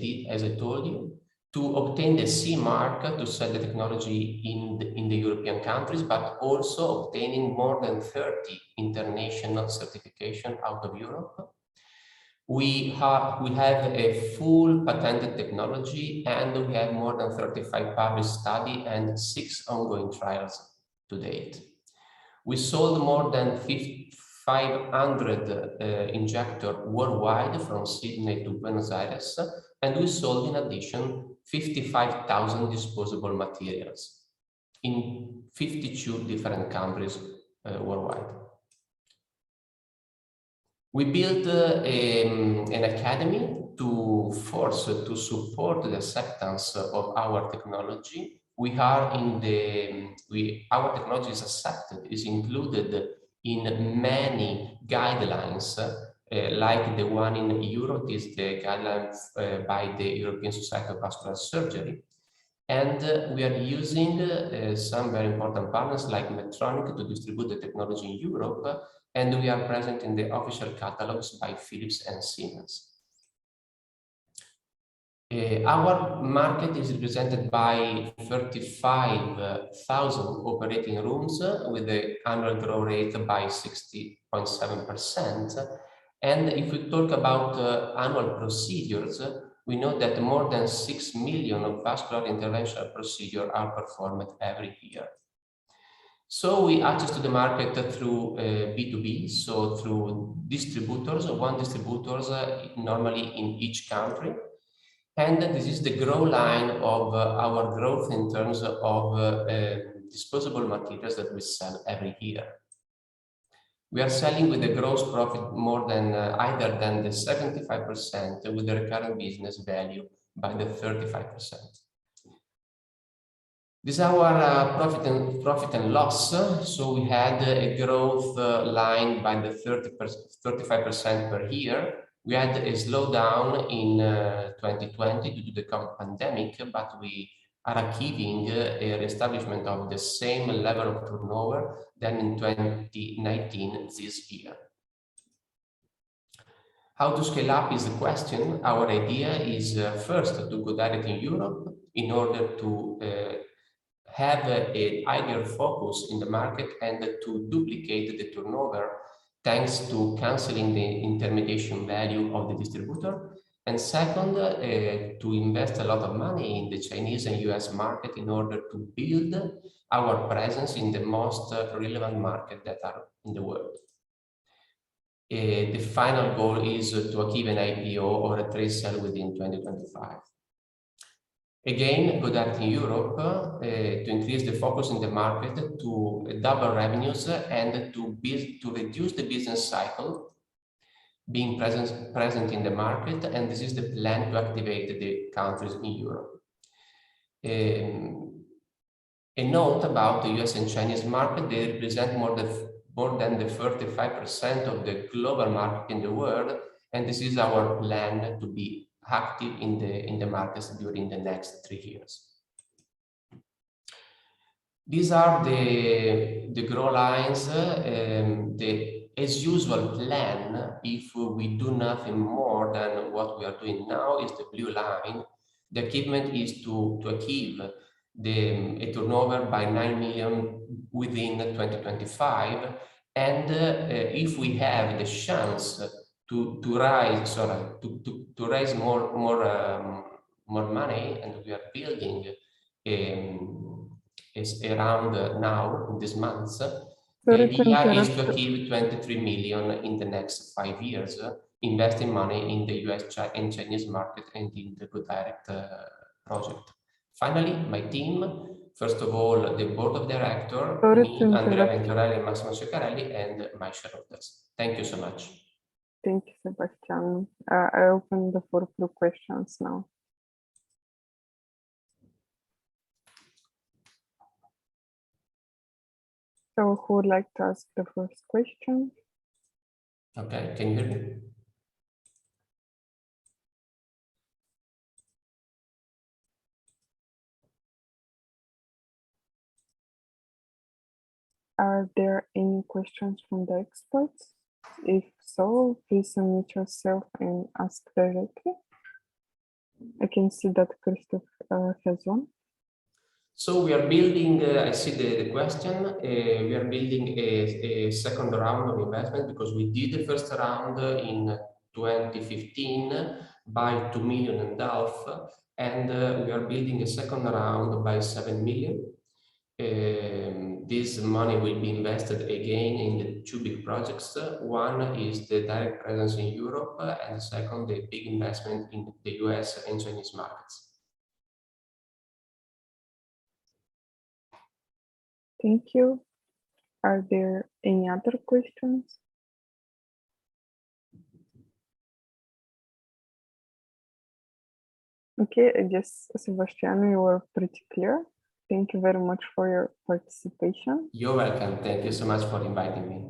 told you, to obtain the CE mark to sell the technology in the European countries, but also obtaining more than 30 international certification out of Europe. We have a full patented technology, and we have more than 35 published studies and 6 ongoing trials to date. We sold more than 500 injectors worldwide from Sydney to Buenos Aires, and we sold in addition 55,000 disposable materials in 52 different countries worldwide. We built an academy to support the acceptance of our technology. Our technology is accepted, is included in many guidelines, like the one in Europe is the guidelines by the European Society of Vascular Surgery. And we are using some very important partners like Medtronic to distribute the technology in Europe, and we are present in the official catalogs by Philips and Siemens. Our market is represented by 35,000 operating rooms with an annual growth rate by 60.7%. And if we talk about annual procedures, we know that more than 6 million of vascular interventional procedures are performed every year. So we access to the market through B2B, so through distributors, one distributor normally in each country. And this is the growth line of our growth in terms of disposable materials that we sell every year. We are selling with a gross profit more than either than the 75% with the recurrent business value by the 35%. This is our profit and loss. So we had a growth line by the 35% per year. We had a slowdown in 2020 due to the pandemic, but we are achieving a reestablishment of the same level of turnover than in 2019 this year. How to scale up is the question. Our idea is first to go direct in Europe in order to have a higher focus in the market and to duplicate the turnover thanks to canceling the intermediation value of the distributor. And second, to invest a lot of money in the Chinese and US market in order to build our presence in the most relevant market that are in the world. The final goal is to achieve an IPO or a trade sale within 2025. Again, go direct in Europe to increase the focus in the market, to double revenues and to reduce the business cycle, being present in the market, and this is the plan to activate the countries in Europe. A note about the US and Chinese market, they represent more than the 35% of the global market in the world, and this is our plan to be active in the markets during the next 3 years. These are the grow lines, the as usual plan. If we do nothing more than what we are doing now is the blue line. The achievement is to achieve a turnover by 9 million within 2025. And if we have the chance to raise more money, and we are building is around now in this month, the idea is to achieve 23 million in the next 5 years, investing money in the US and Chinese market and in the Go Direct project. Finally, my team, first of all, the board of directors, me, Andrea Venturelli, Massimo Ceccarelli, and my shareholders. Thank you so much. Thank you, Sebastian. I open the floor for questions now. So who would like to ask the first question? Okay, can you hear me? Are there any questions from the experts? If so, please unmute yourself and ask directly. I can see that Christoph has one. So we are building, I see the question, we are building a second round of investment because we did the first round in 2015 by 2.5 million, and we are building a second round by 7 million. This money will be invested again in the 2 big projects. One is the direct presence in Europe, and the second, the big investment in the US and Chinese markets. Thank you. Are there any other questions? Okay, I guess, Sebastiano, you were pretty clear. Thank you very much for your participation. You're welcome. Thank you so much for inviting me.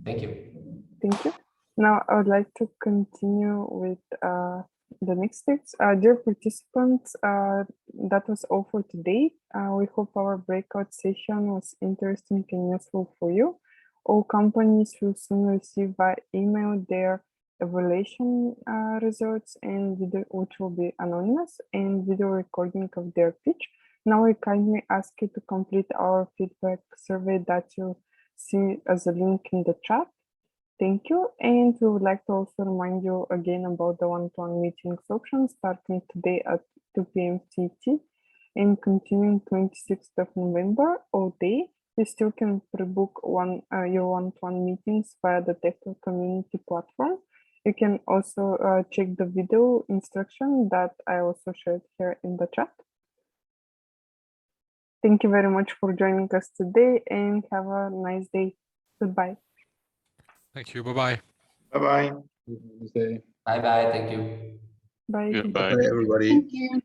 Thank you. Thank you. Now I would like to continue with the next steps. Dear participants, that was all for today. We hope our breakout session was interesting and useful for you. All companies will soon receive by email their evaluation results and video, which will be anonymous, and video recording of their pitch. Now we kindly ask you to complete our feedback survey that you see as a link in the chat. Thank you. And we would like to also remind you again about the one-to-one meetings option starting today at 2 p.m. CET and continuing 26th of November all day. You still can pre-book your one-to-one meetings via the Techno community platform. You can also check the video instruction that I also shared here in the chat. Thank you very much for joining us today and have a nice day. Goodbye. Thank you. Bye-bye. Bye-bye. Bye-bye. Thank you. Bye. Goodbye. Bye, everybody. Thank you.